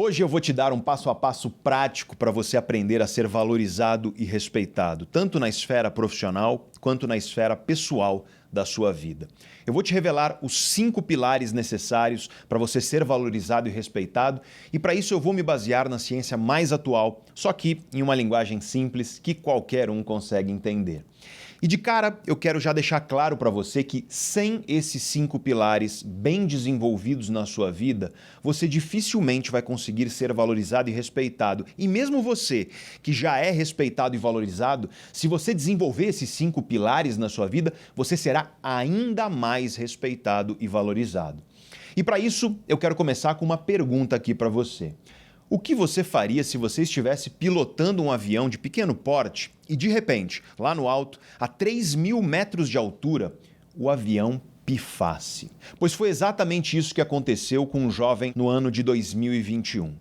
Hoje eu vou te dar um passo a passo prático para você aprender a ser valorizado e respeitado, tanto na esfera profissional quanto na esfera pessoal da sua vida. Eu vou te revelar os 5 pilares necessários para você ser valorizado e respeitado, e para isso eu vou me basear na ciência mais atual, só que em uma linguagem simples que qualquer um consegue entender. E de cara, eu quero já deixar claro para você que sem esses 5 pilares bem desenvolvidos na sua vida, você dificilmente vai conseguir ser valorizado e respeitado. E mesmo você, que já é respeitado e valorizado, se você desenvolver esses 5 pilares na sua vida, você será ainda mais respeitado e valorizado. E para isso, eu quero começar com uma pergunta aqui para você. O que você faria se você estivesse pilotando um avião de pequeno porte e, de repente, lá no alto, a 3.000 metros de altura, o avião pifasse? Pois foi exatamente isso que aconteceu com um jovem no ano de 2021.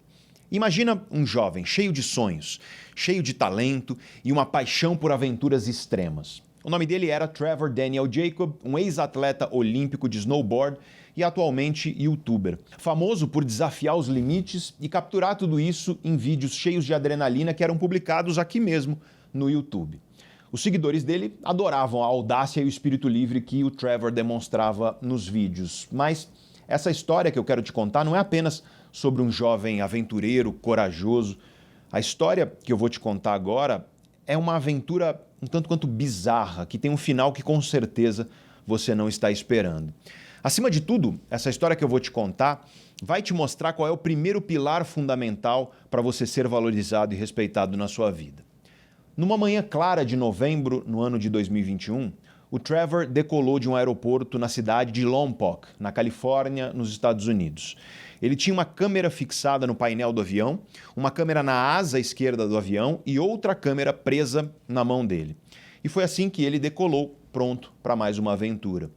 Imagina um jovem cheio de sonhos, cheio de talento e uma paixão por aventuras extremas. O nome dele era Trevor Daniel Jacob, um ex-atleta olímpico de snowboard e atualmente youtuber. Famoso por desafiar os limites e capturar tudo isso em vídeos cheios de adrenalina que eram publicados aqui mesmo no YouTube. Os seguidores dele adoravam a audácia e o espírito livre que o Trevor demonstrava nos vídeos. Mas essa história que eu quero te contar não é apenas sobre um jovem aventureiro, corajoso. A história que eu vou te contar agora é uma aventura um tanto quanto bizarra, que tem um final que com certeza você não está esperando. Acima de tudo, essa história que eu vou te contar vai te mostrar qual é o primeiro pilar fundamental para você ser valorizado e respeitado na sua vida. Numa manhã clara de novembro, no ano de 2021, o Trevor decolou de um aeroporto na cidade de Lompoc, na Califórnia, nos Estados Unidos. Ele tinha uma câmera fixada no painel do avião, uma câmera na asa esquerda do avião e outra câmera presa na mão dele. E foi assim que ele decolou, pronto para mais uma aventura.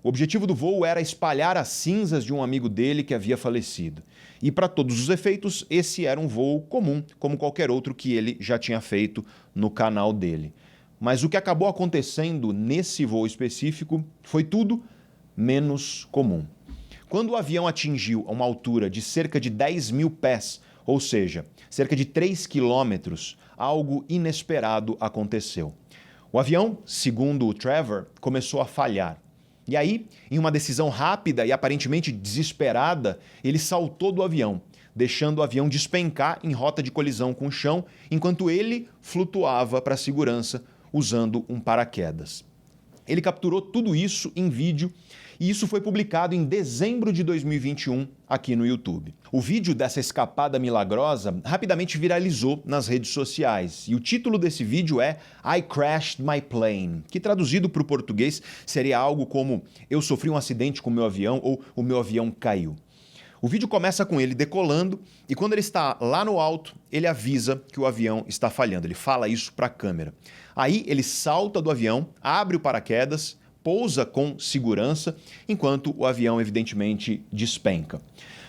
O objetivo do voo era espalhar as cinzas de um amigo dele que havia falecido. E para todos os efeitos, esse era um voo comum, como qualquer outro que ele já tinha feito no canal dele. Mas o que acabou acontecendo nesse voo específico foi tudo menos comum. Quando o avião atingiu uma altura de cerca de 10.000 pés, ou seja, cerca de 3 quilômetros, algo inesperado aconteceu. O avião, segundo o Trevor, começou a falhar. E aí, em uma decisão rápida e aparentemente desesperada, ele saltou do avião, deixando o avião despencar em rota de colisão com o chão, enquanto ele flutuava para a segurança usando um paraquedas. Ele capturou tudo isso em vídeo e isso foi publicado em dezembro de 2021 aqui no YouTube. O vídeo dessa escapada milagrosa rapidamente viralizou nas redes sociais e o título desse vídeo é I Crashed My Plane, que traduzido para o português seria algo como Eu sofri um acidente com o meu avião ou O meu avião caiu. O vídeo começa com ele decolando e quando ele está lá no alto, ele avisa que o avião está falhando. Ele fala isso para a câmera. Aí ele salta do avião, abre o paraquedas, pousa com segurança, enquanto o avião evidentemente despenca.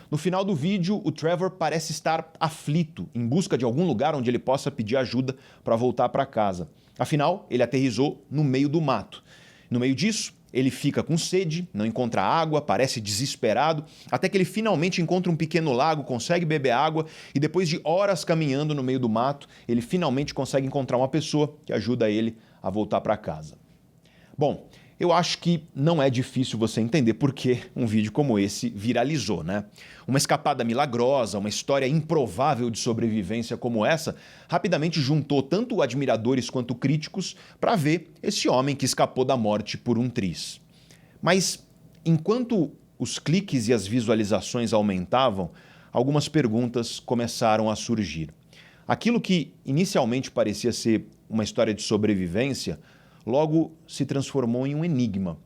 No final do vídeo, o Trevor parece estar aflito, em busca de algum lugar onde ele possa pedir ajuda para voltar para casa. Afinal, ele aterrissou no meio do mato. No meio disso, ele fica com sede, não encontra água, parece desesperado, até que ele finalmente encontra um pequeno lago, consegue beber água e depois de horas caminhando no meio do mato, ele finalmente consegue encontrar uma pessoa que ajuda ele a voltar para casa. Bom, eu acho que não é difícil você entender por que um vídeo como esse viralizou, né? Uma escapada milagrosa, uma história improvável de sobrevivência como essa, rapidamente juntou tanto admiradores quanto críticos para ver esse homem que escapou da morte por um triz. Mas, enquanto os cliques e as visualizações aumentavam, algumas perguntas começaram a surgir. Aquilo que inicialmente parecia ser uma história de sobrevivência, logo se transformou em um enigma.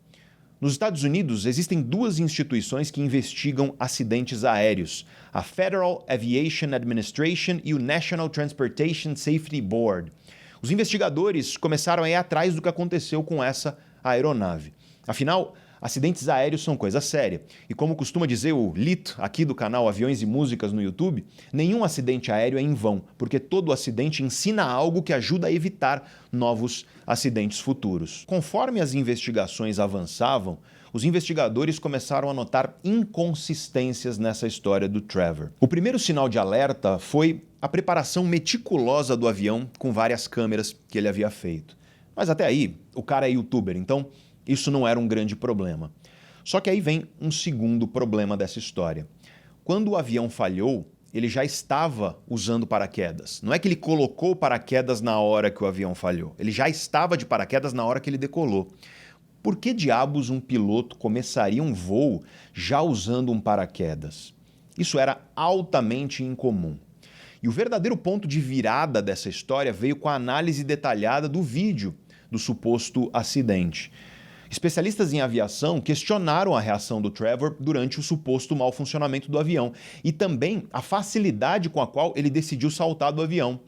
Nos Estados Unidos, existem 2 instituições que investigam acidentes aéreos, a Federal Aviation Administration e o National Transportation Safety Board. Os investigadores começaram a ir atrás do que aconteceu com essa aeronave. Afinal, acidentes aéreos são coisa séria. E como costuma dizer o Lito, aqui do canal Aviões e Músicas no YouTube, nenhum acidente aéreo é em vão, porque todo acidente ensina algo que ajuda a evitar novos acidentes futuros. Conforme as investigações avançavam, os investigadores começaram a notar inconsistências nessa história do Trevor. O primeiro sinal de alerta foi a preparação meticulosa do avião com várias câmeras que ele havia feito. Mas até aí, o cara é youtuber, então isso não era um grande problema. Só que aí vem um segundo problema dessa história. Quando o avião falhou, ele já estava usando paraquedas. Não é que ele colocou paraquedas na hora que o avião falhou. Ele já estava de paraquedas na hora que ele decolou. Por que diabos um piloto começaria um voo já usando um paraquedas? Isso era altamente incomum. E o verdadeiro ponto de virada dessa história veio com a análise detalhada do vídeo do suposto acidente. Especialistas em aviação questionaram a reação do Trevor durante o suposto mau funcionamento do avião e também a facilidade com a qual ele decidiu saltar do avião.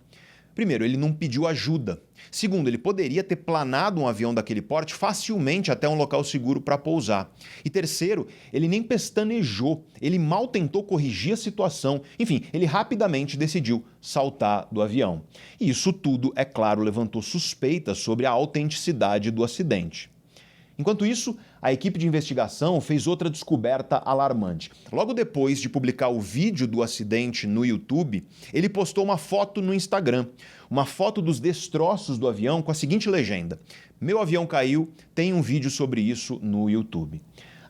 Primeiro, ele não pediu ajuda. Segundo, ele poderia ter planado um avião daquele porte facilmente até um local seguro para pousar. E terceiro, ele nem pestanejou, ele mal tentou corrigir a situação. Enfim, ele rapidamente decidiu saltar do avião. E isso tudo, é claro, levantou suspeitas sobre a autenticidade do acidente. Enquanto isso, a equipe de investigação fez outra descoberta alarmante. Logo depois de publicar o vídeo do acidente no YouTube, ele postou uma foto no Instagram, uma foto dos destroços do avião com a seguinte legenda: "Meu avião caiu, tem um vídeo sobre isso no YouTube".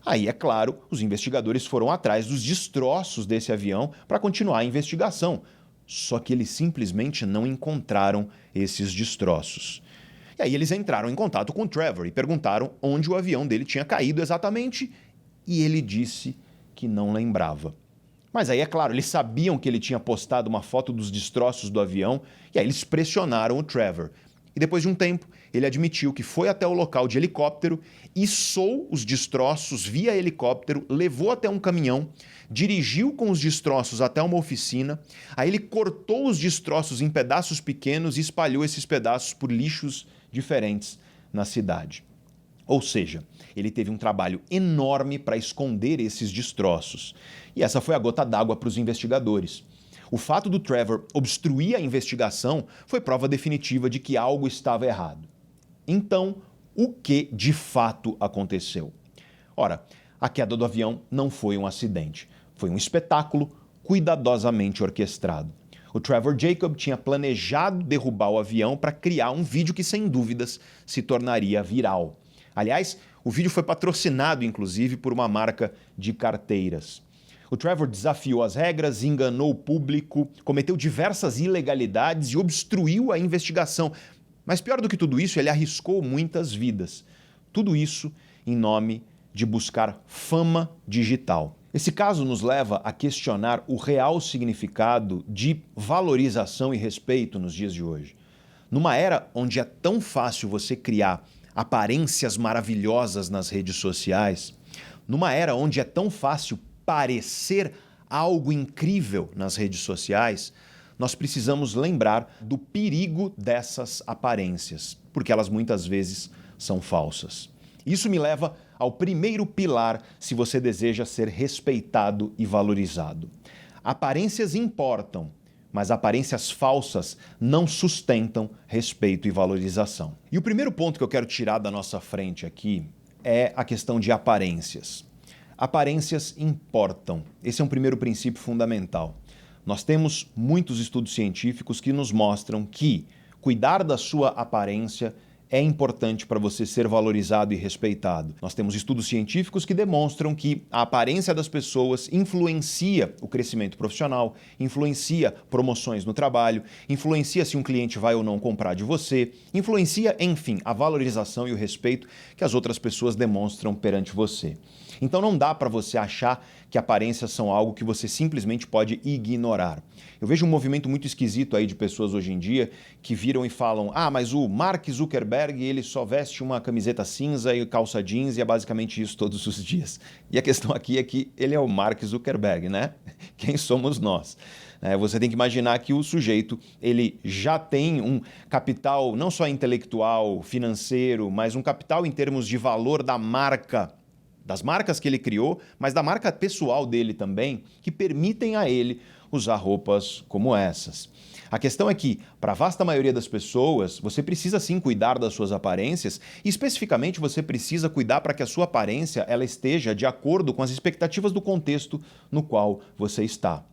Aí, é claro, os investigadores foram atrás dos destroços desse avião para continuar a investigação. Só que eles simplesmente não encontraram esses destroços. E aí eles entraram em contato com o Trevor e perguntaram onde o avião dele tinha caído exatamente, e ele disse que não lembrava. Mas aí, é claro, eles sabiam que ele tinha postado uma foto dos destroços do avião, e aí eles pressionaram o Trevor. E depois de um tempo, ele admitiu que foi até o local de helicóptero, içou os destroços via helicóptero, levou até um caminhão, dirigiu com os destroços até uma oficina, aí ele cortou os destroços em pedaços pequenos e espalhou esses pedaços por lixos diferentes na cidade. Ou seja, ele teve um trabalho enorme para esconder esses destroços. E essa foi a gota d'água para os investigadores. O fato do Trevor obstruir a investigação foi prova definitiva de que algo estava errado. Então, o que de fato aconteceu? Ora, a queda do avião não foi um acidente. Foi um espetáculo cuidadosamente orquestrado. O Trevor Jacob tinha planejado derrubar o avião para criar um vídeo que, sem dúvidas, se tornaria viral. Aliás, o vídeo foi patrocinado, inclusive, por uma marca de carteiras. O Trevor desafiou as regras, enganou o público, cometeu diversas ilegalidades e obstruiu a investigação. Mas pior do que tudo isso, ele arriscou muitas vidas. Tudo isso em nome de buscar fama digital. Esse caso nos leva a questionar o real significado de valorização e respeito nos dias de hoje. Numa era onde é tão fácil você criar aparências maravilhosas nas redes sociais, numa era onde é tão fácil parecer algo incrível nas redes sociais, nós precisamos lembrar do perigo dessas aparências, porque elas muitas vezes são falsas. Isso me leva ao primeiro pilar se você deseja ser respeitado e valorizado. Aparências importam, mas aparências falsas não sustentam respeito e valorização. E o primeiro ponto que eu quero tirar da nossa frente aqui é a questão de aparências. Aparências importam. Esse é um primeiro princípio fundamental. Nós temos muitos estudos científicos que nos mostram que cuidar da sua aparência é importante para você ser valorizado e respeitado. Nós temos estudos científicos que demonstram que a aparência das pessoas influencia o crescimento profissional, influencia promoções no trabalho, influencia se um cliente vai ou não comprar de você, influencia, enfim, a valorização e o respeito que as outras pessoas demonstram perante você. Então não dá para você achar que aparências são algo que você simplesmente pode ignorar. Eu vejo um movimento muito esquisito aí de pessoas hoje em dia que viram e falam: ah, mas o Mark Zuckerberg, ele só veste uma camiseta cinza e calça jeans e é basicamente isso todos os dias. E a questão aqui é que ele é o Mark Zuckerberg, né? Quem somos nós? Você tem que imaginar que o sujeito ele já tem um capital não só intelectual, financeiro, mas um capital em termos de valor da marca, das marcas que ele criou, mas da marca pessoal dele também, que permitem a ele usar roupas como essas. A questão é que, para a vasta maioria das pessoas, você precisa sim cuidar das suas aparências e, especificamente, você precisa cuidar para que a sua aparência ela esteja de acordo com as expectativas do contexto no qual você está.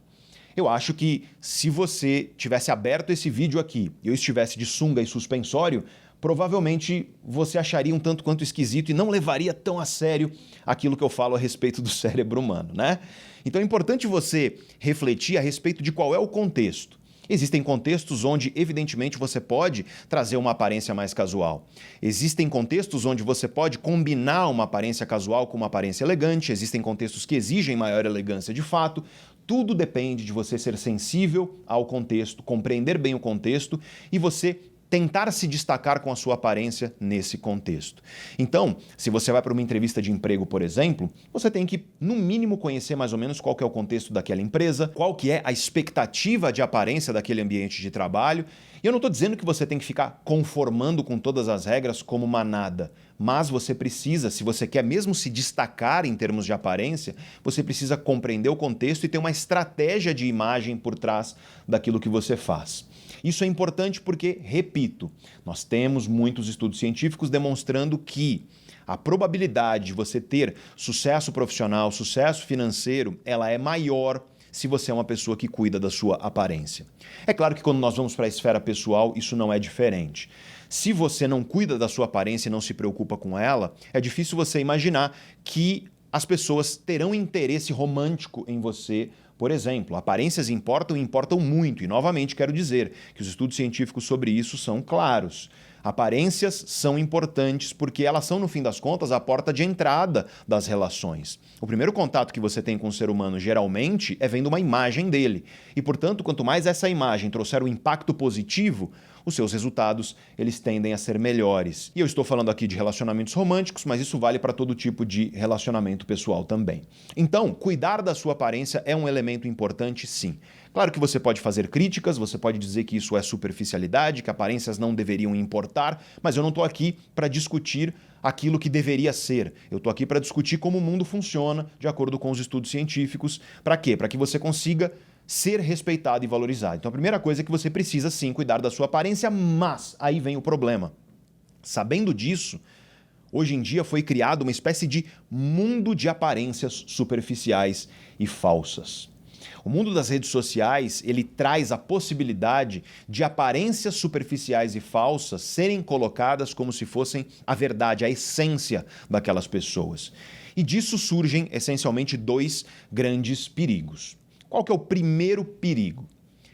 Eu acho que se você tivesse aberto esse vídeo aqui e eu estivesse de sunga e suspensório, provavelmente você acharia um tanto quanto esquisito e não levaria tão a sério aquilo que eu falo a respeito do cérebro humano, né? Então é importante você refletir a respeito de qual é o contexto. Existem contextos onde, evidentemente, você pode trazer uma aparência mais casual. Existem contextos onde você pode combinar uma aparência casual com uma aparência elegante. Existem contextos que exigem maior elegância de fato. Tudo depende de você ser sensível ao contexto, compreender bem o contexto e você tentar se destacar com a sua aparência nesse contexto. Então, se você vai para uma entrevista de emprego, por exemplo, você tem que, no mínimo, conhecer mais ou menos qual que é o contexto daquela empresa, qual que é a expectativa de aparência daquele ambiente de trabalho. E eu não estou dizendo que você tem que ficar conformando com todas as regras como manada, mas você precisa, se você quer mesmo se destacar em termos de aparência, você precisa compreender o contexto e ter uma estratégia de imagem por trás daquilo que você faz. Isso é importante porque, repito, nós temos muitos estudos científicos demonstrando que a probabilidade de você ter sucesso profissional, sucesso financeiro, ela é maior se você é uma pessoa que cuida da sua aparência. É claro que quando nós vamos para a esfera pessoal, isso não é diferente. Se você não cuida da sua aparência e não se preocupa com ela, é difícil você imaginar que as pessoas terão interesse romântico em você. Por exemplo, aparências importam e importam muito, e novamente quero dizer que os estudos científicos sobre isso são claros. Aparências são importantes porque elas são, no fim das contas, a porta de entrada das relações. O primeiro contato que você tem com o ser humano, geralmente, é vendo uma imagem dele. E, portanto, quanto mais essa imagem trouxer um impacto positivo, os seus resultados eles tendem a ser melhores. E eu estou falando aqui de relacionamentos românticos, mas isso vale para todo tipo de relacionamento pessoal também. Então, cuidar da sua aparência é um elemento importante, sim. Claro que você pode fazer críticas, você pode dizer que isso é superficialidade, que aparências não deveriam importar, mas eu não estou aqui para discutir aquilo que deveria ser. Eu estou aqui para discutir como o mundo funciona de acordo com os estudos científicos. Para quê? Para que você consiga ser respeitado e valorizado. Então a primeira coisa é que você precisa sim cuidar da sua aparência, mas aí vem o problema. Sabendo disso, hoje em dia foi criado uma espécie de mundo de aparências superficiais e falsas. O mundo das redes sociais, ele traz a possibilidade de aparências superficiais e falsas serem colocadas como se fossem a verdade, a essência daquelas pessoas. E disso surgem essencialmente dois grandes perigos. Qual que é o primeiro perigo?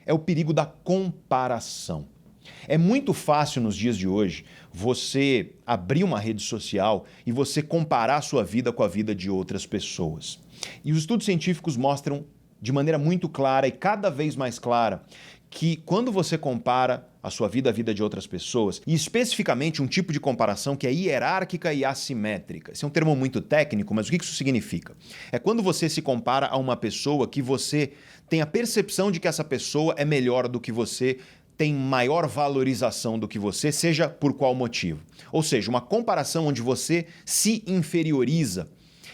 É o perigo da comparação. É muito fácil nos dias de hoje você abrir uma rede social e você comparar a sua vida com a vida de outras pessoas. E os estudos científicos mostram de maneira muito clara e cada vez mais clara que quando você compara a sua vida à vida de outras pessoas, e especificamente um tipo de comparação que é hierárquica e assimétrica. Esse é um termo muito técnico, mas o que isso significa? É quando você se compara a uma pessoa que você tem a percepção de que essa pessoa é melhor do que você, tem maior valorização do que você, seja por qual motivo. Ou seja, uma comparação onde você se inferioriza.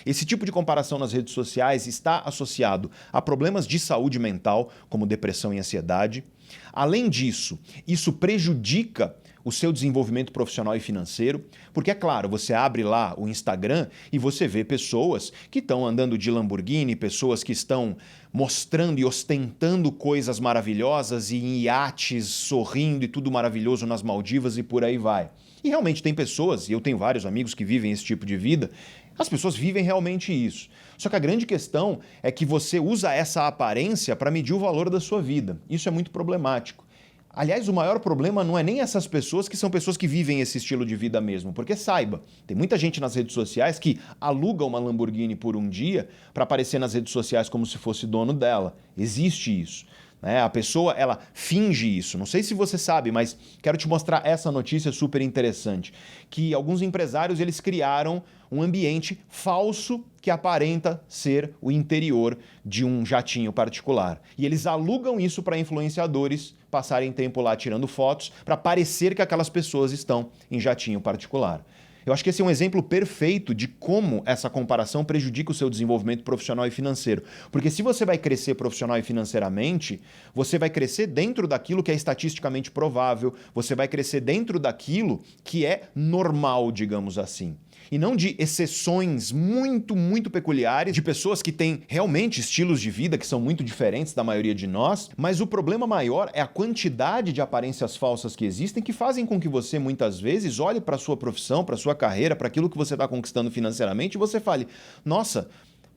Esse tipo de comparação nas redes sociais está associado a problemas de saúde mental, como depressão e ansiedade. Além disso, isso prejudica o seu desenvolvimento profissional e financeiro, porque, é claro, você abre lá o Instagram e você vê pessoas que estão andando de Lamborghini, pessoas que estão mostrando e ostentando coisas maravilhosas e em iates, sorrindo e tudo maravilhoso nas Maldivas e por aí vai. E realmente tem pessoas, e eu tenho vários amigos que vivem esse tipo de vida, as pessoas vivem realmente isso. Só que a grande questão é que você usa essa aparência para medir o valor da sua vida. Isso é muito problemático. Aliás, o maior problema não é nem essas pessoas que são pessoas que vivem esse estilo de vida mesmo, porque saiba, tem muita gente nas redes sociais que aluga uma Lamborghini por um dia para aparecer nas redes sociais como se fosse dono dela. Existe isso. A pessoa, ela finge isso. Não sei se você sabe, mas quero te mostrar essa notícia super interessante, que alguns empresários eles criaram um ambiente falso que aparenta ser o interior de um jatinho particular. E eles alugam isso para influenciadores passarem tempo lá tirando fotos para parecer que aquelas pessoas estão em jatinho particular. Eu acho que esse é um exemplo perfeito de como essa comparação prejudica o seu desenvolvimento profissional e financeiro. Porque se você vai crescer profissional e financeiramente, você vai crescer dentro daquilo que é estatisticamente provável, você vai crescer dentro daquilo que é normal, digamos assim. E não de exceções muito peculiares, de pessoas que têm realmente estilos de vida que são muito diferentes da maioria de nós, mas o problema maior é a quantidade de aparências falsas que existem que fazem com que você, muitas vezes, olhe para a sua profissão, para a sua carreira, para aquilo que você está conquistando financeiramente e você fale, nossa,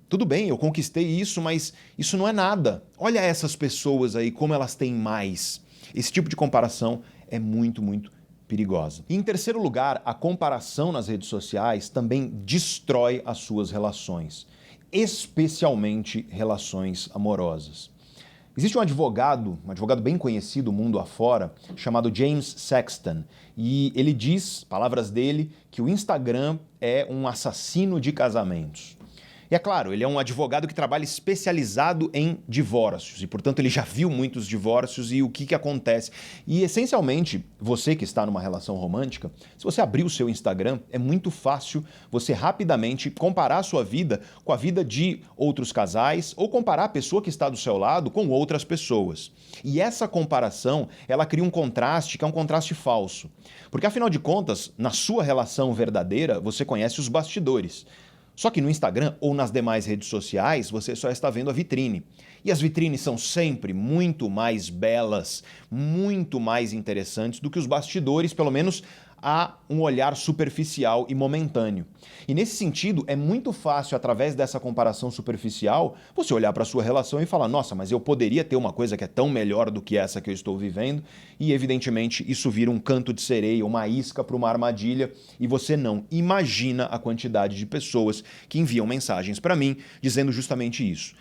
tudo bem, eu conquistei isso, mas isso não é nada. Olha essas pessoas aí, como elas têm mais. Esse tipo de comparação é muito perigosa. E em terceiro lugar, a comparação nas redes sociais também destrói as suas relações, especialmente relações amorosas. Existe um advogado bem conhecido mundo afora, chamado James Sexton, e ele diz, palavras dele, que o Instagram é um assassino de casamentos. E é claro, ele é um advogado que trabalha especializado em divórcios e, portanto, ele já viu muitos divórcios e o que acontece. E, essencialmente, você que está numa relação romântica, se você abrir o seu Instagram, é muito fácil você rapidamente comparar a sua vida com a vida de outros casais ou comparar a pessoa que está do seu lado com outras pessoas. E essa comparação, ela cria um contraste que é um contraste falso. Porque, afinal de contas, na sua relação verdadeira, você conhece os bastidores. Só que no Instagram ou nas demais redes sociais, você só está vendo a vitrine. E as vitrines são sempre muito mais belas, muito mais interessantes do que os bastidores, pelo menos a um olhar superficial e momentâneo. E nesse sentido, é muito fácil, através dessa comparação superficial, você olhar para a sua relação e falar, nossa, mas eu poderia ter uma coisa que é tão melhor do que essa que eu estou vivendo, e evidentemente isso vira um canto de sereia, uma isca para uma armadilha, e você não imagina a quantidade de pessoas que enviam mensagens para mim dizendo justamente isso.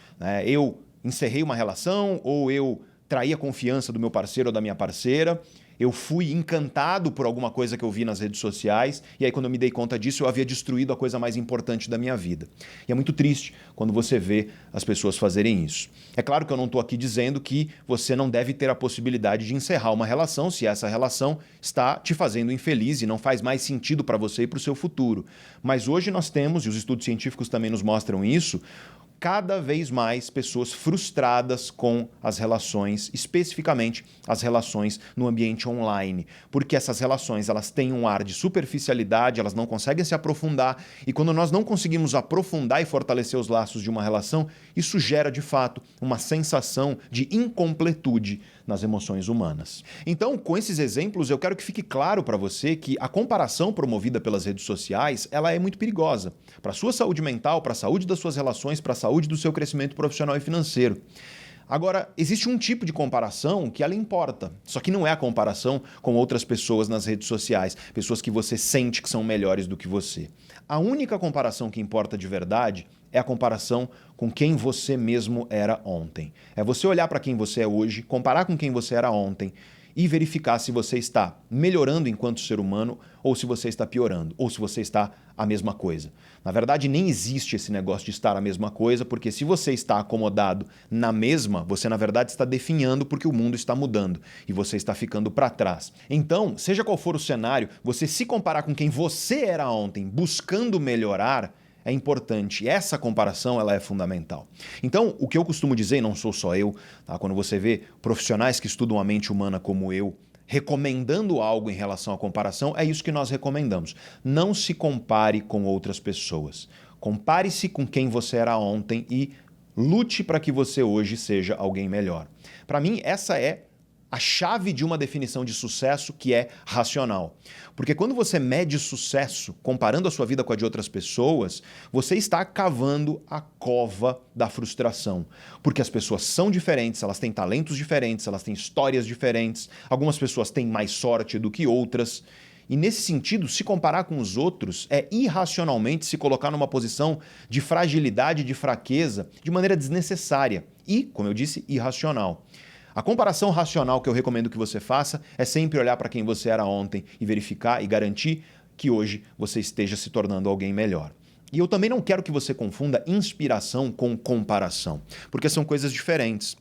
Eu encerrei uma relação, ou eu traí a confiança do meu parceiro ou da minha parceira, eu fui encantado por alguma coisa que eu vi nas redes sociais e aí quando eu me dei conta disso eu havia destruído a coisa mais importante da minha vida. E é muito triste quando você vê as pessoas fazerem isso. É claro que eu não estou aqui dizendo que você não deve ter a possibilidade de encerrar uma relação se essa relação está te fazendo infeliz e não faz mais sentido para você e para o seu futuro. Mas hoje nós temos, e os estudos científicos também nos mostram isso, cada vez mais pessoas frustradas com as relações, especificamente as relações no ambiente online, porque essas relações elas têm um ar de superficialidade, elas não conseguem se aprofundar e quando nós não conseguimos aprofundar e fortalecer os laços de uma relação, isso gera de fato uma sensação de incompletude nas emoções humanas. Então, com esses exemplos, eu quero que fique claro para você que a comparação promovida pelas redes sociais, ela é muito perigosa para a sua saúde mental, para a saúde das suas relações, para a saúde do seu crescimento profissional e financeiro. Agora, existe um tipo de comparação que ela importa, só que não é a comparação com outras pessoas nas redes sociais, pessoas que você sente que são melhores do que você. A única comparação que importa de verdade é a comparação com quem você mesmo era ontem. É você olhar para quem você é hoje, comparar com quem você era ontem e verificar se você está melhorando enquanto ser humano ou se você está piorando, ou se você está a mesma coisa. Na verdade, nem existe esse negócio de estar a mesma coisa, porque se você está acomodado na mesma, você na verdade está definhando porque o mundo está mudando e você está ficando para trás. Então, seja qual for o cenário, você se comparar com quem você era ontem, buscando melhorar, é importante. Essa comparação ela é fundamental. Então, o que eu costumo dizer, e não sou só eu, tá? Quando você vê profissionais que estudam a mente humana como eu, recomendando algo em relação à comparação, é isso que nós recomendamos. Não se compare com outras pessoas. Compare-se com quem você era ontem e lute para que você hoje seja alguém melhor. Para mim, essa é a chave de uma definição de sucesso que é racional. Porque quando você mede sucesso comparando a sua vida com a de outras pessoas, você está cavando a cova da frustração. Porque as pessoas são diferentes, elas têm talentos diferentes, elas têm histórias diferentes, algumas pessoas têm mais sorte do que outras. E nesse sentido, se comparar com os outros é irracionalmente se colocar numa posição de fragilidade, de fraqueza, de maneira desnecessária e, como eu disse, irracional. A comparação racional que eu recomendo que você faça é sempre olhar para quem você era ontem e verificar e garantir que hoje você esteja se tornando alguém melhor. E eu também não quero que você confunda inspiração com comparação, porque são coisas diferentes.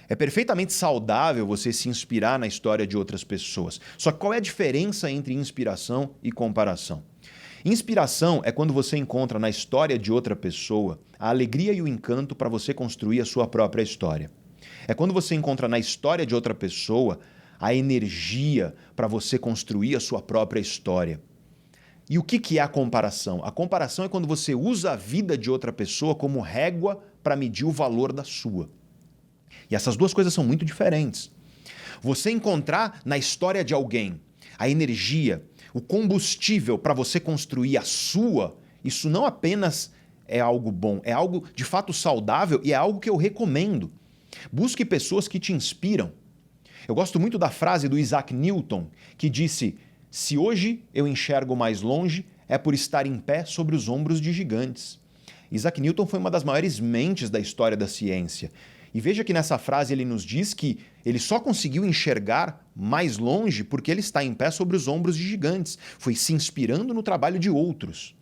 É perfeitamente saudável você se inspirar na história de outras pessoas. Só que qual é a diferença entre inspiração e comparação? Inspiração é quando você encontra na história de outra pessoa a alegria e o encanto para você construir a sua própria história. É quando você encontra na história de outra pessoa a energia para você construir a sua própria história. E o que é a comparação? A comparação é quando você usa a vida de outra pessoa como régua para medir o valor da sua. E essas duas coisas são muito diferentes. Você encontrar na história de alguém a energia, o combustível para você construir a sua, isso não apenas é algo bom, é algo de fato saudável e é algo que eu recomendo. Busque pessoas que te inspiram. Eu gosto muito da frase do Isaac Newton, que disse: se hoje eu enxergo mais longe, é por estar em pé sobre os ombros de gigantes. Isaac Newton foi uma das maiores mentes da história da ciência. E veja que nessa frase ele nos diz que ele só conseguiu enxergar mais longe porque ele está em pé sobre os ombros de gigantes. Foi se inspirando no trabalho de outros.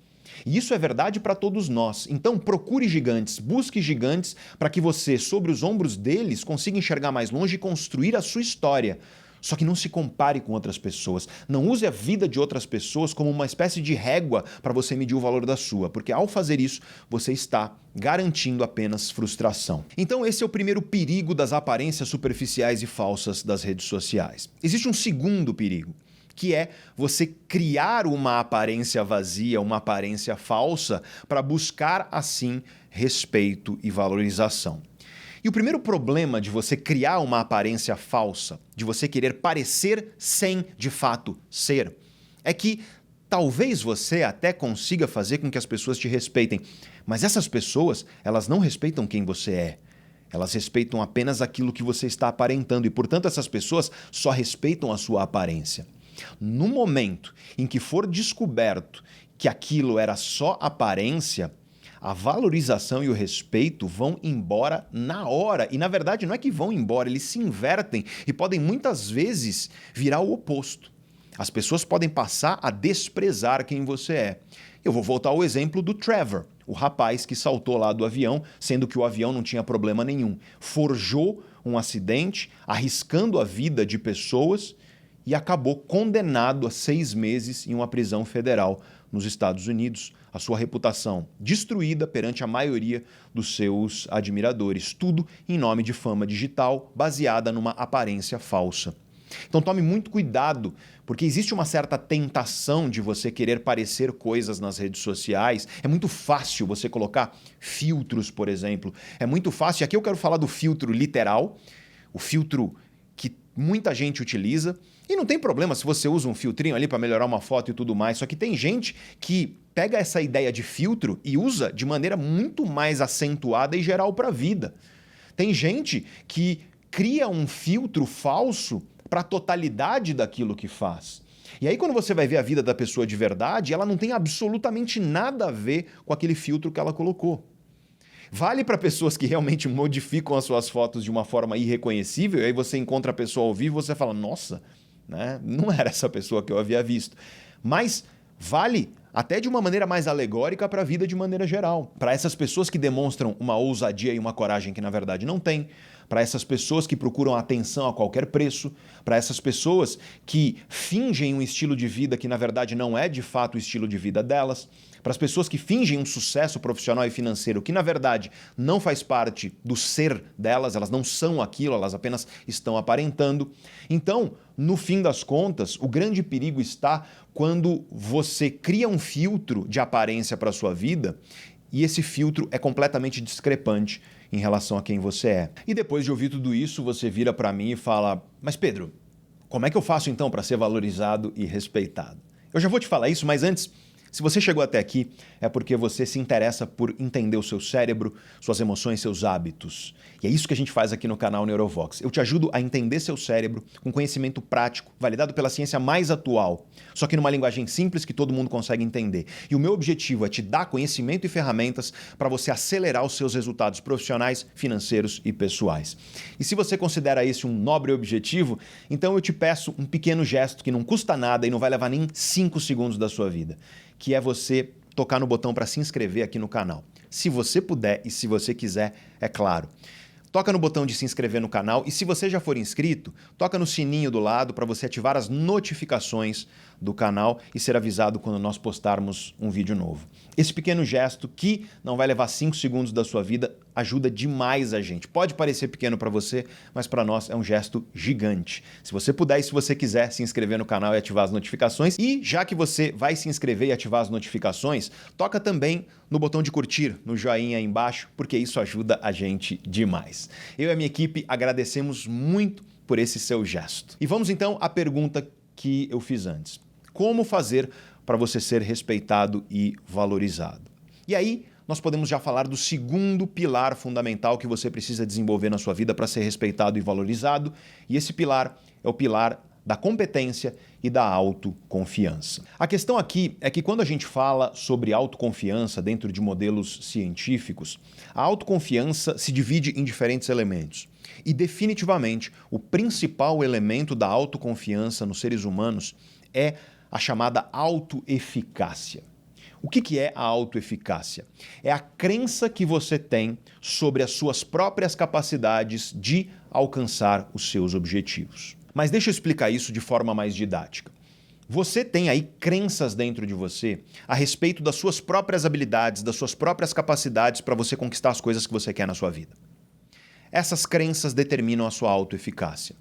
E isso é verdade para todos nós. Então procure gigantes, busque gigantes para que você, sobre os ombros deles, consiga enxergar mais longe e construir a sua história. Só que não se compare com outras pessoas. Não use a vida de outras pessoas como uma espécie de régua para você medir o valor da sua, porque ao fazer isso, você está garantindo apenas frustração. Então esse é o primeiro perigo das aparências superficiais e falsas das redes sociais. Existe um segundo perigo, que é você criar uma aparência vazia, uma aparência falsa, para buscar, assim, respeito e valorização. E o primeiro problema de você criar uma aparência falsa, de você querer parecer sem, de fato, ser, é que talvez você até consiga fazer com que as pessoas te respeitem, mas essas pessoas, elas não respeitam quem você é. Elas respeitam apenas aquilo que você está aparentando e, portanto, essas pessoas só respeitam a sua aparência. No momento em que for descoberto que aquilo era só aparência, a valorização e o respeito vão embora na hora. E, na verdade, não é que vão embora, eles se invertem e podem muitas vezes virar o oposto. As pessoas podem passar a desprezar quem você é. Eu vou voltar ao exemplo do Trevor, o rapaz que saltou lá do avião, sendo que o avião não tinha problema nenhum. Forjou um acidente, arriscando a vida de pessoas e acabou condenado a 6 meses em uma prisão federal nos Estados Unidos, a sua reputação destruída perante a maioria dos seus admiradores, tudo em nome de fama digital baseada numa aparência falsa. Então tome muito cuidado, porque existe uma certa tentação de você querer parecer coisas nas redes sociais. É muito fácil você colocar filtros, por exemplo. É muito fácil, e aqui eu quero falar do filtro literal, o filtro que muita gente utiliza. E não tem problema se você usa um filtrinho ali para melhorar uma foto e tudo mais, só que tem gente que pega essa ideia de filtro e usa de maneira muito mais acentuada e geral para a vida. Tem gente que cria um filtro falso para a totalidade daquilo que faz. E aí quando você vai ver a vida da pessoa de verdade, ela não tem absolutamente nada a ver com aquele filtro que ela colocou. Vale para pessoas que realmente modificam as suas fotos de uma forma irreconhecível, e aí você encontra a pessoa ao vivo e você fala, nossa, né? Não era essa pessoa que eu havia visto. Mas vale até de uma maneira mais alegórica para a vida de maneira geral. Para essas pessoas que demonstram uma ousadia e uma coragem que na verdade não têm, para essas pessoas que procuram atenção a qualquer preço, para essas pessoas que fingem um estilo de vida que na verdade não é de fato o estilo de vida delas, para as pessoas que fingem um sucesso profissional e financeiro que na verdade não faz parte do ser delas, elas não são aquilo, elas apenas estão aparentando. Então, no fim das contas, o grande perigo está quando você cria um filtro de aparência para a sua vida e esse filtro é completamente discrepante em relação a quem você é. E depois de ouvir tudo isso, você vira para mim e fala, mas Pedro, como é que eu faço então para ser valorizado e respeitado? Eu já vou te falar isso, mas antes, se você chegou até aqui, é porque você se interessa por entender o seu cérebro, suas emoções, seus hábitos. E é isso que a gente faz aqui no canal Neurovox. Eu te ajudo a entender seu cérebro com conhecimento prático, validado pela ciência mais atual, só que numa linguagem simples que todo mundo consegue entender. E o meu objetivo é te dar conhecimento e ferramentas para você acelerar os seus resultados profissionais, financeiros e pessoais. E se você considera esse um nobre objetivo, então eu te peço um pequeno gesto que não custa nada e não vai levar nem 5 segundos da sua vida, que é você tocar no botão para se inscrever aqui no canal. Se você puder e se você quiser, é claro. toca no botão de se inscrever no canal e se você já for inscrito, toca no sininho do lado para você ativar as notificações do canal e ser avisado quando nós postarmos um vídeo novo. Esse pequeno gesto, que não vai levar 5 segundos da sua vida, ajuda demais a gente. Pode parecer pequeno para você, mas para nós é um gesto gigante. Se você puder e se você quiser se inscrever no canal e ativar as notificações, e já que você vai se inscrever e ativar as notificações, toca também no botão de curtir, no joinha aí embaixo, porque isso ajuda a gente demais. Eu e a minha equipe agradecemos muito por esse seu gesto. E vamos então à pergunta que eu fiz antes. Como fazer para você ser respeitado e valorizado? E aí, nós podemos já falar do segundo pilar fundamental que você precisa desenvolver na sua vida para ser respeitado e valorizado, e esse pilar é o pilar da competência e da autoconfiança. A questão aqui é que quando a gente fala sobre autoconfiança dentro de modelos científicos, a autoconfiança se divide em diferentes elementos. E definitivamente, o principal elemento da autoconfiança nos seres humanos é a chamada autoeficácia. O que é a autoeficácia? É a crença que você tem sobre as suas próprias capacidades de alcançar os seus objetivos. Mas deixa eu explicar isso de forma mais didática. Você tem aí crenças dentro de você a respeito das suas próprias habilidades, das suas próprias capacidades para você conquistar as coisas que você quer na sua vida. Essas crenças determinam a sua autoeficácia.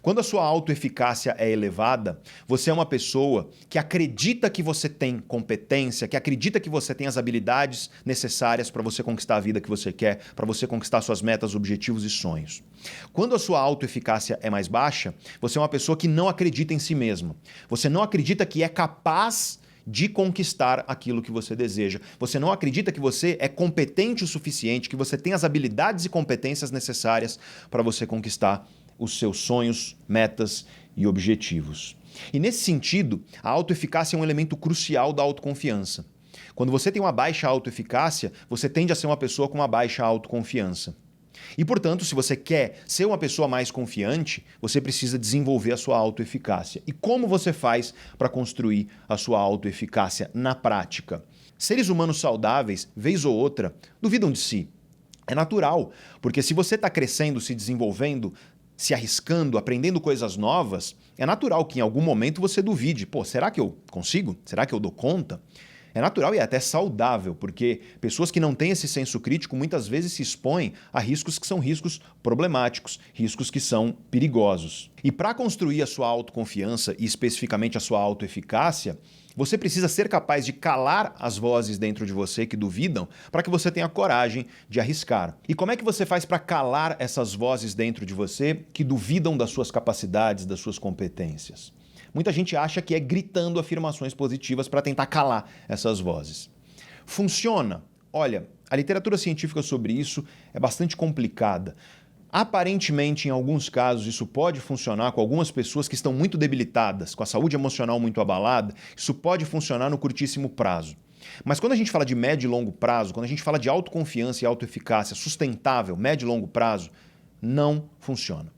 Quando a sua autoeficácia é elevada, você é uma pessoa que acredita que você tem competência, que acredita que você tem as habilidades necessárias para você conquistar a vida que você quer, para você conquistar suas metas, objetivos e sonhos. Quando a sua autoeficácia é mais baixa, você é uma pessoa que não acredita em si mesma. Você não acredita que é capaz de conquistar aquilo que você deseja. Você não acredita que você é competente o suficiente, que você tem as habilidades e competências necessárias para você conquistar os seus sonhos, metas e objetivos. E nesse sentido, a autoeficácia é um elemento crucial da autoconfiança. Quando você tem uma baixa autoeficácia, você tende a ser uma pessoa com uma baixa autoconfiança. E, portanto, se você quer ser uma pessoa mais confiante, você precisa desenvolver a sua autoeficácia. E como você faz para construir a sua autoeficácia na prática? Seres humanos saudáveis, vez ou outra, duvidam de si. É natural, porque se você está crescendo, se desenvolvendo, se arriscando, aprendendo coisas novas, é natural que em algum momento você duvide. Pô, será que eu consigo? Será que eu dou conta? É natural e é até saudável, porque pessoas que não têm esse senso crítico muitas vezes se expõem a riscos que são riscos problemáticos, riscos que são perigosos. E para construir a sua autoconfiança e especificamente a sua autoeficácia, você precisa ser capaz de calar as vozes dentro de você que duvidam para que você tenha coragem de arriscar. E como é que você faz para calar essas vozes dentro de você que duvidam das suas capacidades, das suas competências? Muita gente acha que é gritando afirmações positivas para tentar calar essas vozes. Funciona? Olha, a literatura científica sobre isso é bastante complicada. Aparentemente, em alguns casos, isso pode funcionar com algumas pessoas que estão muito debilitadas, com a saúde emocional muito abalada. Isso pode funcionar no curtíssimo prazo. Mas quando a gente fala de médio e longo prazo, quando a gente fala de autoconfiança e autoeficácia sustentável, médio e longo prazo, não funciona.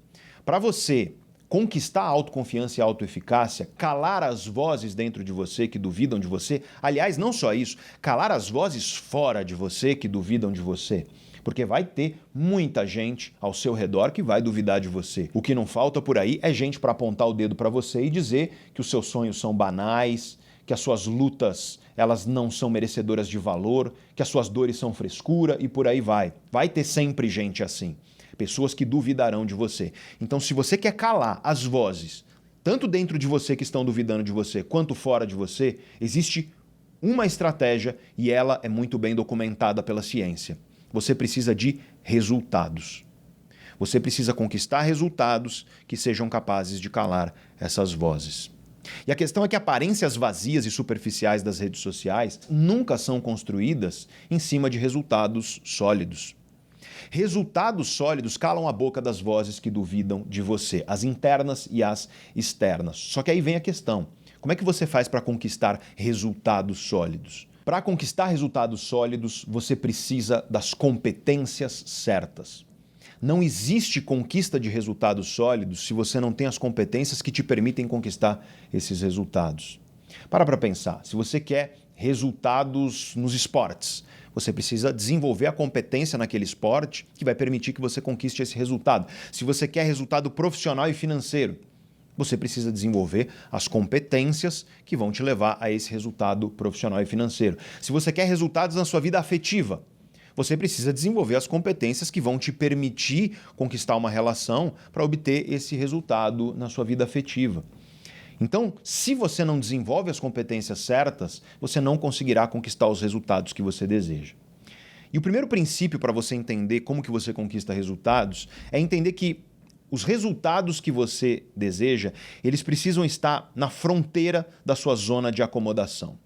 Para você conquistar a autoconfiança e a autoeficácia, calar as vozes dentro de você que duvidam de você, aliás, não só isso, calar as vozes fora de você que duvidam de você. Porque vai ter muita gente ao seu redor que vai duvidar de você. O que não falta por aí é gente para apontar o dedo para você e dizer que os seus sonhos são banais, que as suas lutas elas não são merecedoras de valor, que as suas dores são frescura e por aí vai. Vai ter sempre gente assim. Pessoas que duvidarão de você. Então, se você quer calar as vozes, tanto dentro de você que estão duvidando de você, quanto fora de você, existe uma estratégia e ela é muito bem documentada pela ciência. Você precisa de resultados. Você precisa conquistar resultados que sejam capazes de calar essas vozes. E a questão é que aparências vazias e superficiais das redes sociais nunca são construídas em cima de resultados sólidos. Resultados sólidos calam a boca das vozes que duvidam de você, as internas e as externas. Só que aí vem a questão: como é que você faz para conquistar resultados sólidos? Para conquistar resultados sólidos, você precisa das competências certas. Não existe conquista de resultados sólidos se você não tem as competências que te permitem conquistar esses resultados. Para pensar, se você quer resultados nos esportes. Você precisa desenvolver a competência naquele esporte que vai permitir que você conquiste esse resultado. Se você quer resultado profissional e financeiro, você precisa desenvolver as competências que vão te levar a esse resultado profissional e financeiro. Se você quer resultados na sua vida afetiva, você precisa desenvolver as competências que vão te permitir conquistar uma relação para obter esse resultado na sua vida afetiva. Então, se você não desenvolve as competências certas, você não conseguirá conquistar os resultados que você deseja. E o primeiro princípio para você entender como que você conquista resultados é entender que os resultados que você deseja, eles precisam estar na fronteira da sua zona de acomodação.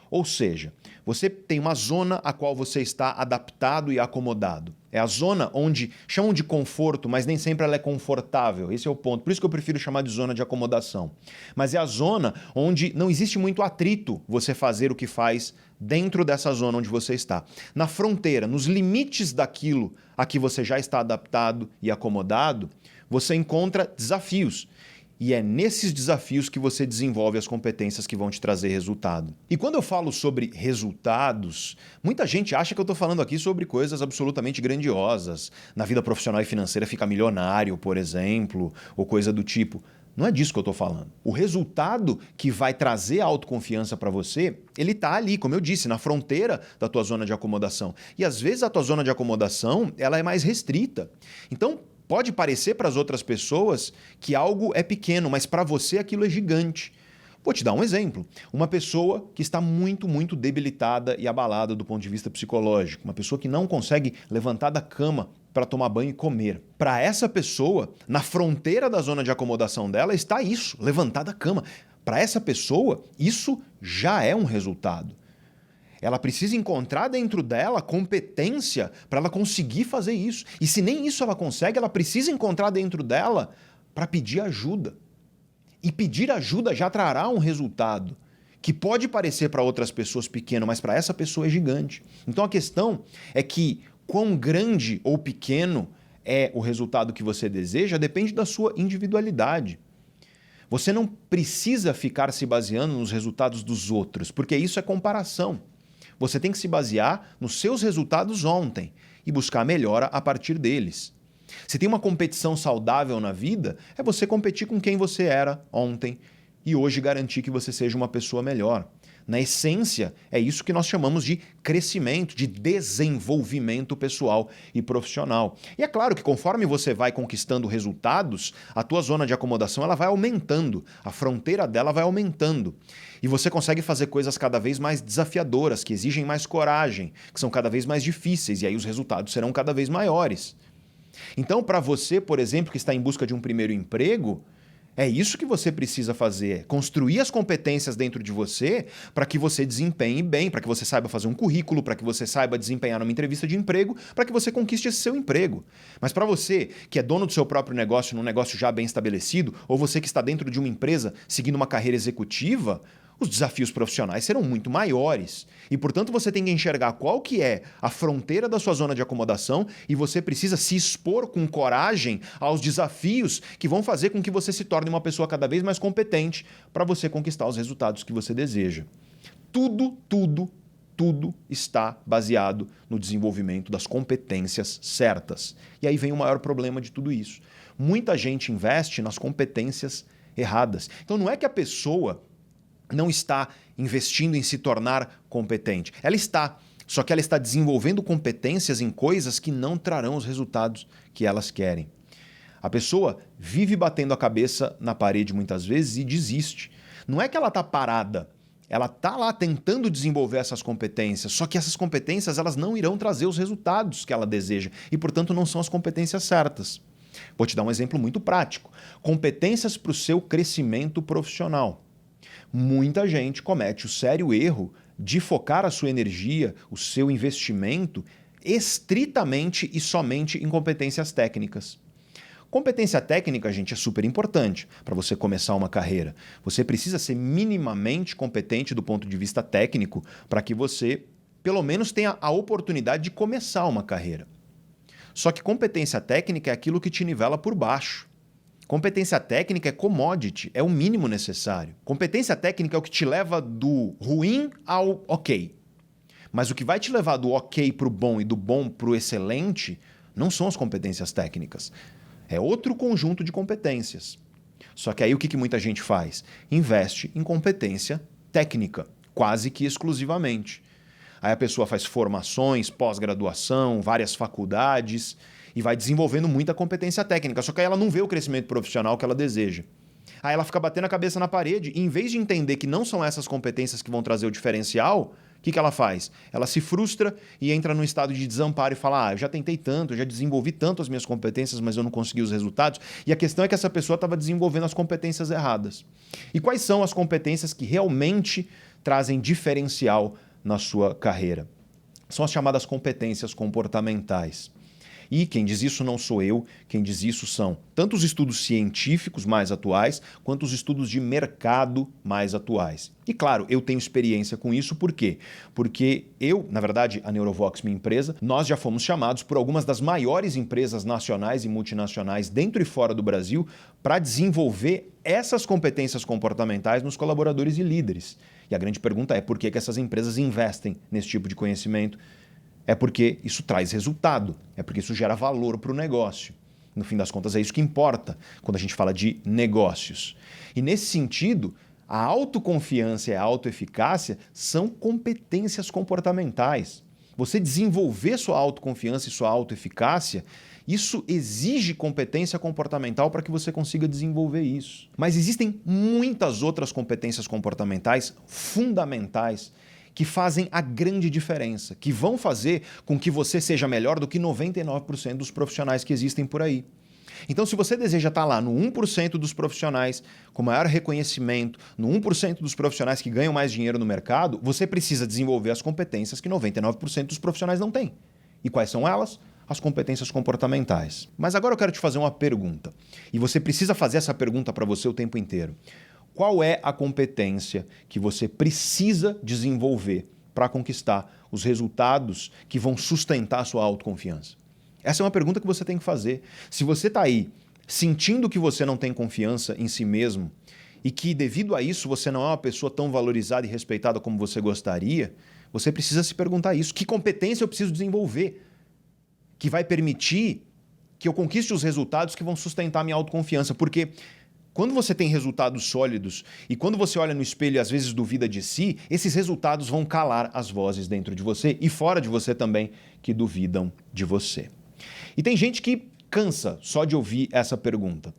Ou seja, você tem uma zona a qual você está adaptado e acomodado. É a zona onde chamam de conforto, mas nem sempre ela é confortável. Esse é o ponto. Por isso que eu prefiro chamar de zona de acomodação. Mas é a zona onde não existe muito atrito você fazer o que faz dentro dessa zona onde você está. Na fronteira, nos limites daquilo a que você já está adaptado e acomodado, você encontra desafios. E é nesses desafios que você desenvolve as competências que vão te trazer resultado. E quando eu falo sobre resultados, muita gente acha que eu estou falando aqui sobre coisas absolutamente grandiosas. Na vida profissional e financeira ficar milionário, por exemplo, ou coisa do tipo. Não é disso que eu estou falando. O resultado que vai trazer a autoconfiança para você, ele está ali, como eu disse, na fronteira da tua zona de acomodação. E às vezes a tua zona de acomodação ela é mais restrita. Então, pode parecer para as outras pessoas que algo é pequeno, mas para você aquilo é gigante. Vou te dar um exemplo. Uma pessoa que está muito debilitada e abalada do ponto de vista psicológico. Uma pessoa que não consegue levantar da cama para tomar banho e comer. Para essa pessoa, na fronteira da zona de acomodação dela está isso, levantar da cama. Para essa pessoa, isso já é um resultado. Ela precisa encontrar dentro dela competência para ela conseguir fazer isso. E se nem isso ela consegue, ela precisa encontrar dentro dela para pedir ajuda. E pedir ajuda já trará um resultado que pode parecer para outras pessoas pequeno, mas para essa pessoa é gigante. Então a questão é que quão grande ou pequeno é o resultado que você deseja depende da sua individualidade. Você não precisa ficar se baseando nos resultados dos outros, porque isso é comparação. Você tem que se basear nos seus resultados ontem e buscar melhora a partir deles. Se tem uma competição saudável na vida, é você competir com quem você era ontem e hoje garantir que você seja uma pessoa melhor. Na essência, é isso que nós chamamos de crescimento, de desenvolvimento pessoal e profissional. E é claro que conforme você vai conquistando resultados, a tua zona de acomodação ela vai aumentando, a fronteira dela vai aumentando. E você consegue fazer coisas cada vez mais desafiadoras, que exigem mais coragem, que são cada vez mais difíceis, e aí os resultados serão cada vez maiores. Então, para você, por exemplo, que está em busca de um primeiro emprego, é isso que você precisa fazer, construir as competências dentro de você para que você desempenhe bem, para que você saiba fazer um currículo, para que você saiba desempenhar numa entrevista de emprego, para que você conquiste esse seu emprego. Mas para você que é dono do seu próprio negócio, num negócio já bem estabelecido, ou você que está dentro de uma empresa seguindo uma carreira executiva, os desafios profissionais serão muito maiores. E, portanto, você tem que enxergar qual que é a fronteira da sua zona de acomodação e você precisa se expor com coragem aos desafios que vão fazer com que você se torne uma pessoa cada vez mais competente para você conquistar os resultados que você deseja. Tudo está baseado no desenvolvimento das competências certas. E aí vem o maior problema de tudo isso. Muita gente investe nas competências erradas. Então não é que a pessoa não está investindo em se tornar competente. Ela está, só que ela está desenvolvendo competências em coisas que não trarão os resultados que elas querem. A pessoa vive batendo a cabeça na parede muitas vezes e desiste. Não é que ela está parada, ela está lá tentando desenvolver essas competências, só que essas competências elas não irão trazer os resultados que ela deseja e, portanto, não são as competências certas. Vou te dar um exemplo muito prático. Competências para o seu crescimento profissional. Muita gente comete o sério erro de focar a sua energia, o seu investimento, estritamente e somente em competências técnicas. Competência técnica, gente, é super importante para você começar uma carreira. Você precisa ser minimamente competente do ponto de vista técnico para que você, pelo menos, tenha a oportunidade de começar uma carreira. Só que competência técnica é aquilo que te nivela por baixo. Competência técnica é commodity, é o mínimo necessário. Competência técnica é o que te leva do ruim ao ok. Mas o que vai te levar do ok para o bom e do bom para o excelente não são as competências técnicas. É outro conjunto de competências. Só que aí o que muita gente faz? Investe em competência técnica, quase que exclusivamente. Aí a pessoa faz formações, pós-graduação, várias faculdades e vai desenvolvendo muita competência técnica. Só que aí ela não vê o crescimento profissional que ela deseja. Aí ela fica batendo a cabeça na parede e em vez de entender que não são essas competências que vão trazer o diferencial, o que ela faz? Ela se frustra e entra num estado de desamparo e fala: eu já tentei tanto, eu já desenvolvi tanto as minhas competências, mas eu não consegui os resultados. E a questão é que essa pessoa estava desenvolvendo as competências erradas. E quais são as competências que realmente trazem diferencial na sua carreira? São as chamadas competências comportamentais. E quem diz isso não sou eu, quem diz isso são tanto os estudos científicos mais atuais, quanto os estudos de mercado mais atuais. E claro, eu tenho experiência com isso, por quê? Porque eu, na verdade, a Neurovox, minha empresa, nós já fomos chamados por algumas das maiores empresas nacionais e multinacionais dentro e fora do Brasil para desenvolver essas competências comportamentais nos colaboradores e líderes. E a grande pergunta é por que essas empresas investem nesse tipo de conhecimento? É porque isso traz resultado, é porque isso gera valor para o negócio. No fim das contas, é isso que importa quando a gente fala de negócios. E nesse sentido, a autoconfiança e a autoeficácia são competências comportamentais. Você desenvolver sua autoconfiança e sua autoeficácia, isso exige competência comportamental para que você consiga desenvolver isso. Mas existem muitas outras competências comportamentais fundamentais que fazem a grande diferença, que vão fazer com que você seja melhor do que 99% dos profissionais que existem por aí. Então, se você deseja estar lá no 1% dos profissionais com maior reconhecimento, no 1% dos profissionais que ganham mais dinheiro no mercado, você precisa desenvolver as competências que 99% dos profissionais não têm. E quais são elas? As competências comportamentais. Mas agora eu quero te fazer uma pergunta. E você precisa fazer essa pergunta para você o tempo inteiro. Qual é a competência que você precisa desenvolver para conquistar os resultados que vão sustentar a sua autoconfiança? Essa é uma pergunta que você tem que fazer. Se você está aí sentindo que você não tem confiança em si mesmo e que, devido a isso, você não é uma pessoa tão valorizada e respeitada como você gostaria, você precisa se perguntar isso. Que competência eu preciso desenvolver que vai permitir que eu conquiste os resultados que vão sustentar a minha autoconfiança? Porque quando você tem resultados sólidos e quando você olha no espelho e às vezes duvida de si, esses resultados vão calar as vozes dentro de você e fora de você também que duvidam de você. E tem gente que cansa só de ouvir essa pergunta.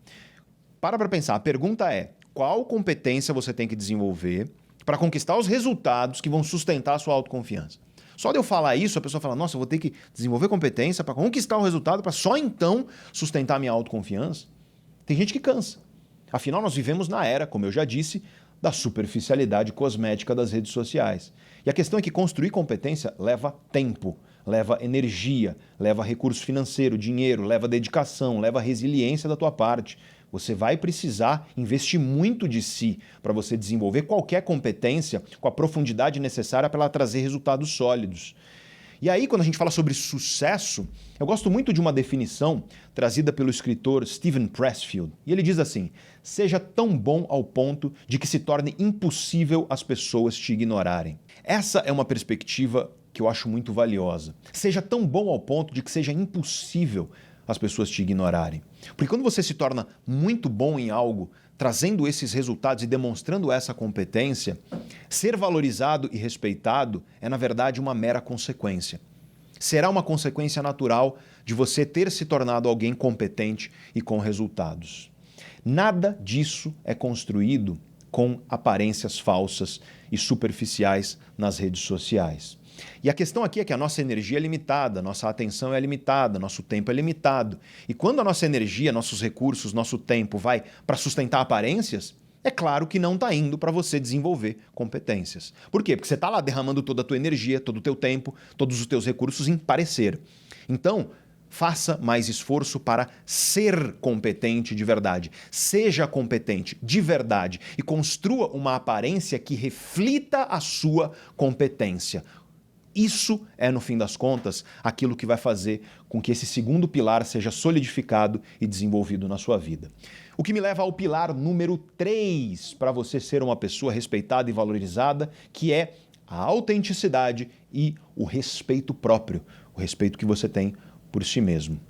Para pensar, a pergunta é: qual competência você tem que desenvolver para conquistar os resultados que vão sustentar a sua autoconfiança? Só de eu falar isso, a pessoa fala: nossa, eu vou ter que desenvolver competência para conquistar o resultado, para só então sustentar a minha autoconfiança? Tem gente que cansa. Afinal, nós vivemos na era, como eu já disse, da superficialidade cosmética das redes sociais. E a questão é que construir competência leva tempo, leva energia, leva recurso financeiro, dinheiro, leva dedicação, leva resiliência da tua parte. Você vai precisar investir muito de si para você desenvolver qualquer competência com a profundidade necessária para ela trazer resultados sólidos. E aí, quando a gente fala sobre sucesso, eu gosto muito de uma definição trazida pelo escritor Steven Pressfield. E ele diz assim: seja tão bom ao ponto de que se torne impossível as pessoas te ignorarem. Essa é uma perspectiva que eu acho muito valiosa. Seja tão bom ao ponto de que seja impossível as pessoas te ignorarem. Porque quando você se torna muito bom em algo, trazendo esses resultados e demonstrando essa competência, ser valorizado e respeitado é, na verdade, uma mera consequência. Será uma consequência natural de você ter se tornado alguém competente e com resultados. Nada disso é construído com aparências falsas e superficiais nas redes sociais. E a questão aqui é que a nossa energia é limitada, nossa atenção é limitada, nosso tempo é limitado. E quando a nossa energia, nossos recursos, nosso tempo vai para sustentar aparências, é claro que não está indo para você desenvolver competências. Por quê? Porque você está lá derramando toda a tua energia, todo o teu tempo, todos os teus recursos em parecer. Então, faça mais esforço para ser competente de verdade. Seja competente de verdade e construa uma aparência que reflita a sua competência. Isso é, no fim das contas, aquilo que vai fazer com que esse segundo pilar seja solidificado e desenvolvido na sua vida. O que me leva ao pilar número 3 para você ser uma pessoa respeitada e valorizada, que é a autenticidade e o respeito próprio, o respeito que você tem por si mesmo.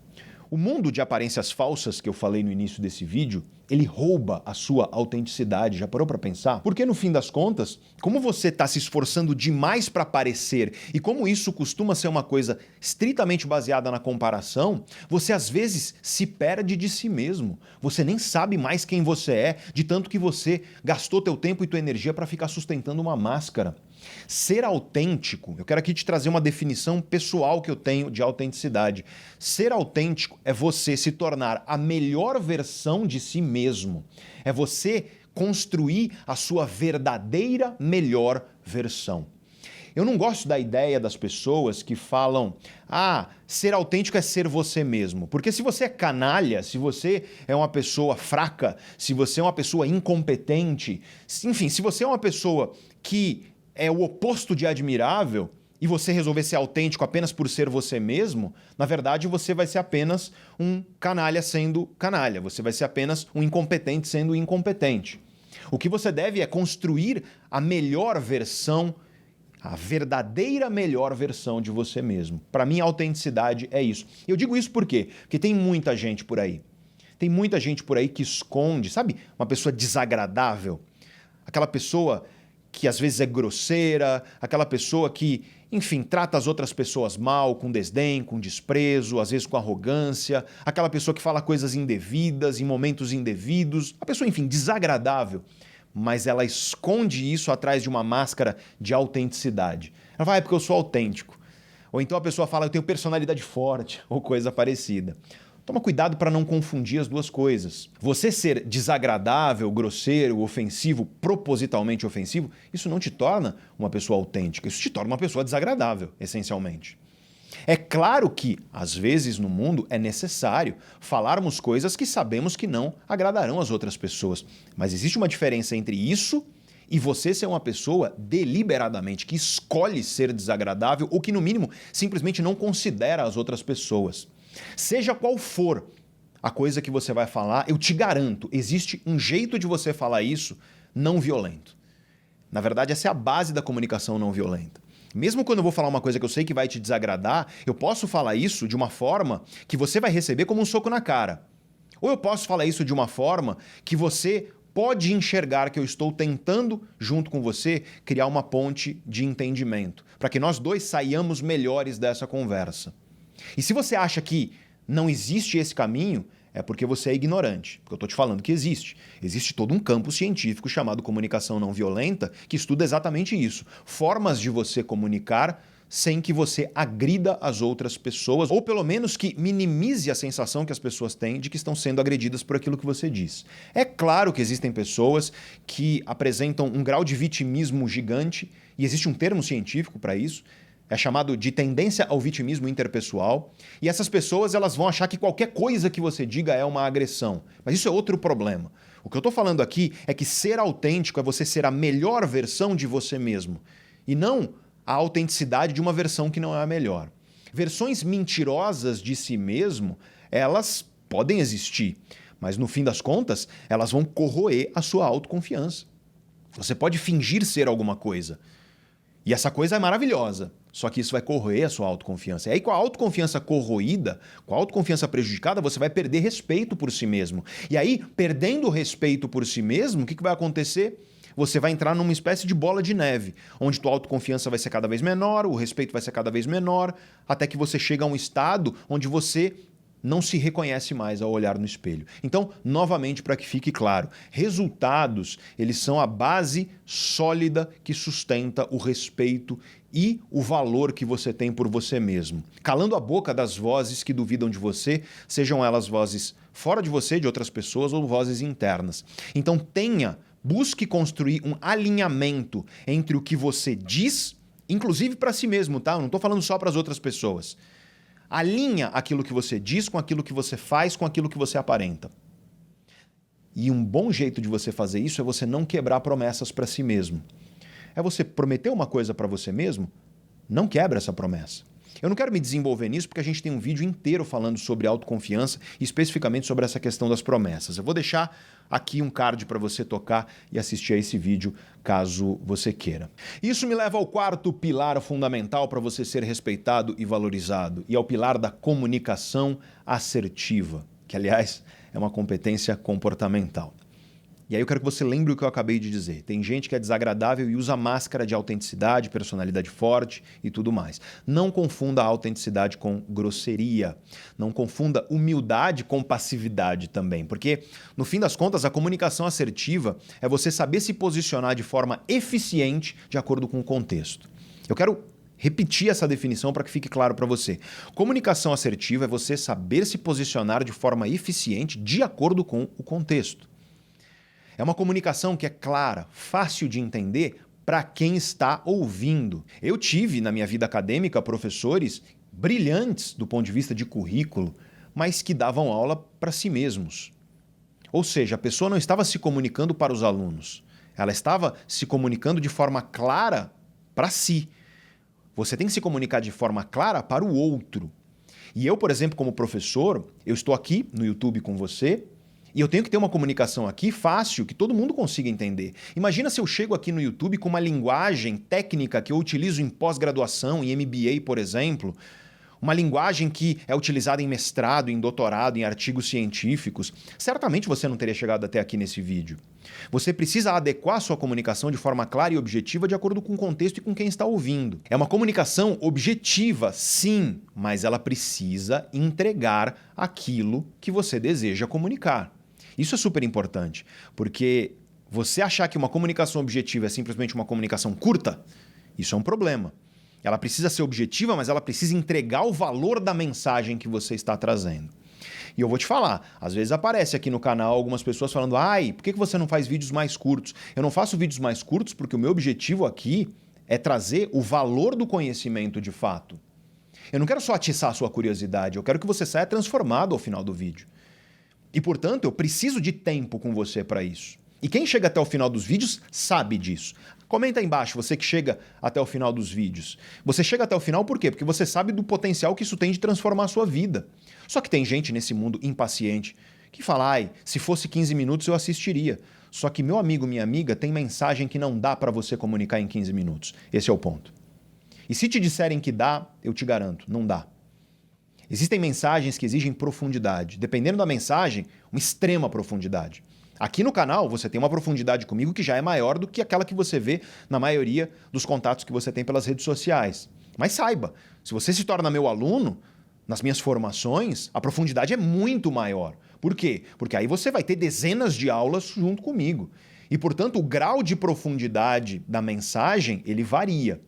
O mundo de aparências falsas que eu falei no início desse vídeo, ele rouba a sua autenticidade. Já parou para pensar? Porque no fim das contas, como você está se esforçando demais para parecer e como isso costuma ser uma coisa estritamente baseada na comparação, você às vezes se perde de si mesmo. Você nem sabe mais quem você é, de tanto que você gastou teu tempo e tua energia para ficar sustentando uma máscara. Ser autêntico, eu quero aqui te trazer uma definição pessoal que eu tenho de autenticidade. Ser autêntico é você se tornar a melhor versão de si mesmo. É você construir a sua verdadeira melhor versão. Eu não gosto da ideia das pessoas que falam: ser autêntico é ser você mesmo. Porque se você é canalha, se você é uma pessoa fraca, se você é uma pessoa incompetente, enfim, se você é uma pessoa que é o oposto de admirável e você resolver ser autêntico apenas por ser você mesmo, na verdade você vai ser apenas um canalha sendo canalha, você vai ser apenas um incompetente sendo incompetente. O que você deve é construir a melhor versão, a verdadeira melhor versão de você mesmo. Para mim, a autenticidade é isso. Eu digo isso por quê? Porque tem muita gente por aí. Tem muita gente por aí que esconde, sabe? Uma pessoa desagradável, aquela pessoa que às vezes é grosseira, aquela pessoa que, enfim, trata as outras pessoas mal, com desdém, com desprezo, às vezes com arrogância, aquela pessoa que fala coisas indevidas, em momentos indevidos, a pessoa, enfim, desagradável, mas ela esconde isso atrás de uma máscara de autenticidade. Ela fala: é porque eu sou autêntico. Ou então a pessoa fala: eu tenho personalidade forte, ou coisa parecida. Toma cuidado para não confundir as duas coisas. Você ser desagradável, grosseiro, ofensivo, propositalmente ofensivo, isso não te torna uma pessoa autêntica, isso te torna uma pessoa desagradável, essencialmente. É claro que, às vezes, no mundo é necessário falarmos coisas que sabemos que não agradarão às outras pessoas. Mas existe uma diferença entre isso e você ser uma pessoa deliberadamente que escolhe ser desagradável ou que, no mínimo, simplesmente não considera as outras pessoas. Seja qual for a coisa que você vai falar, eu te garanto, existe um jeito de você falar isso não violento. Na verdade, essa é a base da comunicação não violenta. Mesmo quando eu vou falar uma coisa que eu sei que vai te desagradar, eu posso falar isso de uma forma que você vai receber como um soco na cara. Ou eu posso falar isso de uma forma que você pode enxergar que eu estou tentando, junto com você, criar uma ponte de entendimento, para que nós dois saiamos melhores dessa conversa. E se você acha que não existe esse caminho, é porque você é ignorante. Porque eu estou te falando que existe. Existe todo um campo científico chamado comunicação não violenta que estuda exatamente isso. Formas de você comunicar sem que você agrida as outras pessoas, ou pelo menos que minimize a sensação que as pessoas têm de que estão sendo agredidas por aquilo que você diz. É claro que existem pessoas que apresentam um grau de vitimismo gigante, e existe um termo científico para isso. É chamado de tendência ao vitimismo interpessoal. E essas pessoas elas vão achar que qualquer coisa que você diga é uma agressão. Mas isso é outro problema. O que eu estou falando aqui é que ser autêntico é você ser a melhor versão de você mesmo. E não a autenticidade de uma versão que não é a melhor. Versões mentirosas de si mesmo, elas podem existir. Mas no fim das contas, elas vão corroer a sua autoconfiança. Você pode fingir ser alguma coisa. E essa coisa é maravilhosa, só que isso vai corroer a sua autoconfiança. E aí, com a autoconfiança corroída, com a autoconfiança prejudicada, você vai perder respeito por si mesmo. E aí, perdendo o respeito por si mesmo, o que vai acontecer? Você vai entrar numa espécie de bola de neve, onde tua autoconfiança vai ser cada vez menor, o respeito vai ser cada vez menor, até que você chega a um estado onde você não se reconhece mais ao olhar no espelho. Então, novamente, para que fique claro, resultados, eles são a base sólida que sustenta o respeito e o valor que você tem por você mesmo. Calando a boca das vozes que duvidam de você, sejam elas vozes fora de você, de outras pessoas, ou vozes internas. Então, busque construir um alinhamento entre o que você diz, inclusive para si mesmo, tá? Eu não estou falando só para as outras pessoas. Alinha aquilo que você diz com aquilo que você faz, com aquilo que você aparenta. E um bom jeito de você fazer isso é você não quebrar promessas para si mesmo. É você prometer uma coisa para você mesmo, Não quebra essa promessa. Eu não quero me desenvolver nisso porque a gente tem um vídeo inteiro falando sobre autoconfiança e especificamente sobre essa questão das promessas. Eu vou deixar aqui um card para você tocar e assistir a esse vídeo caso você queira. Isso me leva ao quarto pilar fundamental para você ser respeitado e valorizado, e ao pilar da comunicação assertiva, que aliás é uma competência comportamental. E aí eu quero que você lembre o que eu acabei de dizer. Tem gente que é desagradável e usa máscara de autenticidade, personalidade forte e tudo mais. Não confunda a autenticidade com grosseria. Não confunda humildade com passividade também. Porque, no fim das contas, a comunicação assertiva é você saber se posicionar de forma eficiente de acordo com o contexto. Eu quero repetir essa definição para que fique claro para você. Comunicação assertiva é você saber se posicionar de forma eficiente de acordo com o contexto. É uma comunicação que é clara, fácil de entender para quem está ouvindo. Eu tive, na minha vida acadêmica, professores brilhantes do ponto de vista de currículo, mas que davam aula para si mesmos. Ou seja, a pessoa não estava se comunicando para os alunos, ela estava se comunicando de forma clara para si. Você tem que se comunicar de forma clara para o outro. E eu, por exemplo, como professor, eu estou aqui no YouTube com você, e eu tenho que ter uma comunicação aqui fácil, que todo mundo consiga entender. Imagina se eu chego aqui no YouTube com uma linguagem técnica que eu utilizo em pós-graduação, em MBA, por exemplo, uma linguagem que é utilizada em mestrado, em doutorado, em artigos científicos. Certamente você não teria chegado até aqui nesse vídeo. Você precisa adequar a sua comunicação de forma clara e objetiva de acordo com o contexto e com quem está ouvindo. É uma comunicação objetiva, sim, mas ela precisa entregar aquilo que você deseja comunicar. Isso é super importante, porque você achar que uma comunicação objetiva é simplesmente uma comunicação curta, isso é um problema. Ela precisa ser objetiva, mas ela precisa entregar o valor da mensagem que você está trazendo. E eu vou te falar, às vezes aparece aqui no canal algumas pessoas falando: ai, por que você não faz vídeos mais curtos? Eu não faço vídeos mais curtos porque o meu objetivo aqui é trazer o valor do conhecimento de fato. Eu não quero só atiçar a sua curiosidade, eu quero que você saia transformado ao final do vídeo. E, portanto, eu preciso de tempo com você para isso. E quem chega até o final dos vídeos sabe disso. Comenta aí embaixo, você que chega até o final dos vídeos. Você chega até o final por quê? Porque você sabe do potencial que isso tem de transformar a sua vida. Só que tem gente nesse mundo impaciente que fala: ai, se fosse 15 minutos eu assistiria. Só que, meu amigo, minha amiga, tem mensagem que não dá para você comunicar em 15 minutos. Esse é o ponto. E se te disserem que dá, eu te garanto, não dá. Existem mensagens que exigem profundidade. Dependendo da mensagem, uma extrema profundidade. Aqui no canal você tem uma profundidade comigo que já é maior do que aquela que você vê na maioria dos contatos que você tem pelas redes sociais. Mas saiba, se você se torna meu aluno, nas minhas formações, a profundidade é muito maior. Por quê? Porque aí você vai ter dezenas de aulas junto comigo. E, portanto, o grau de profundidade da mensagem, ele varia.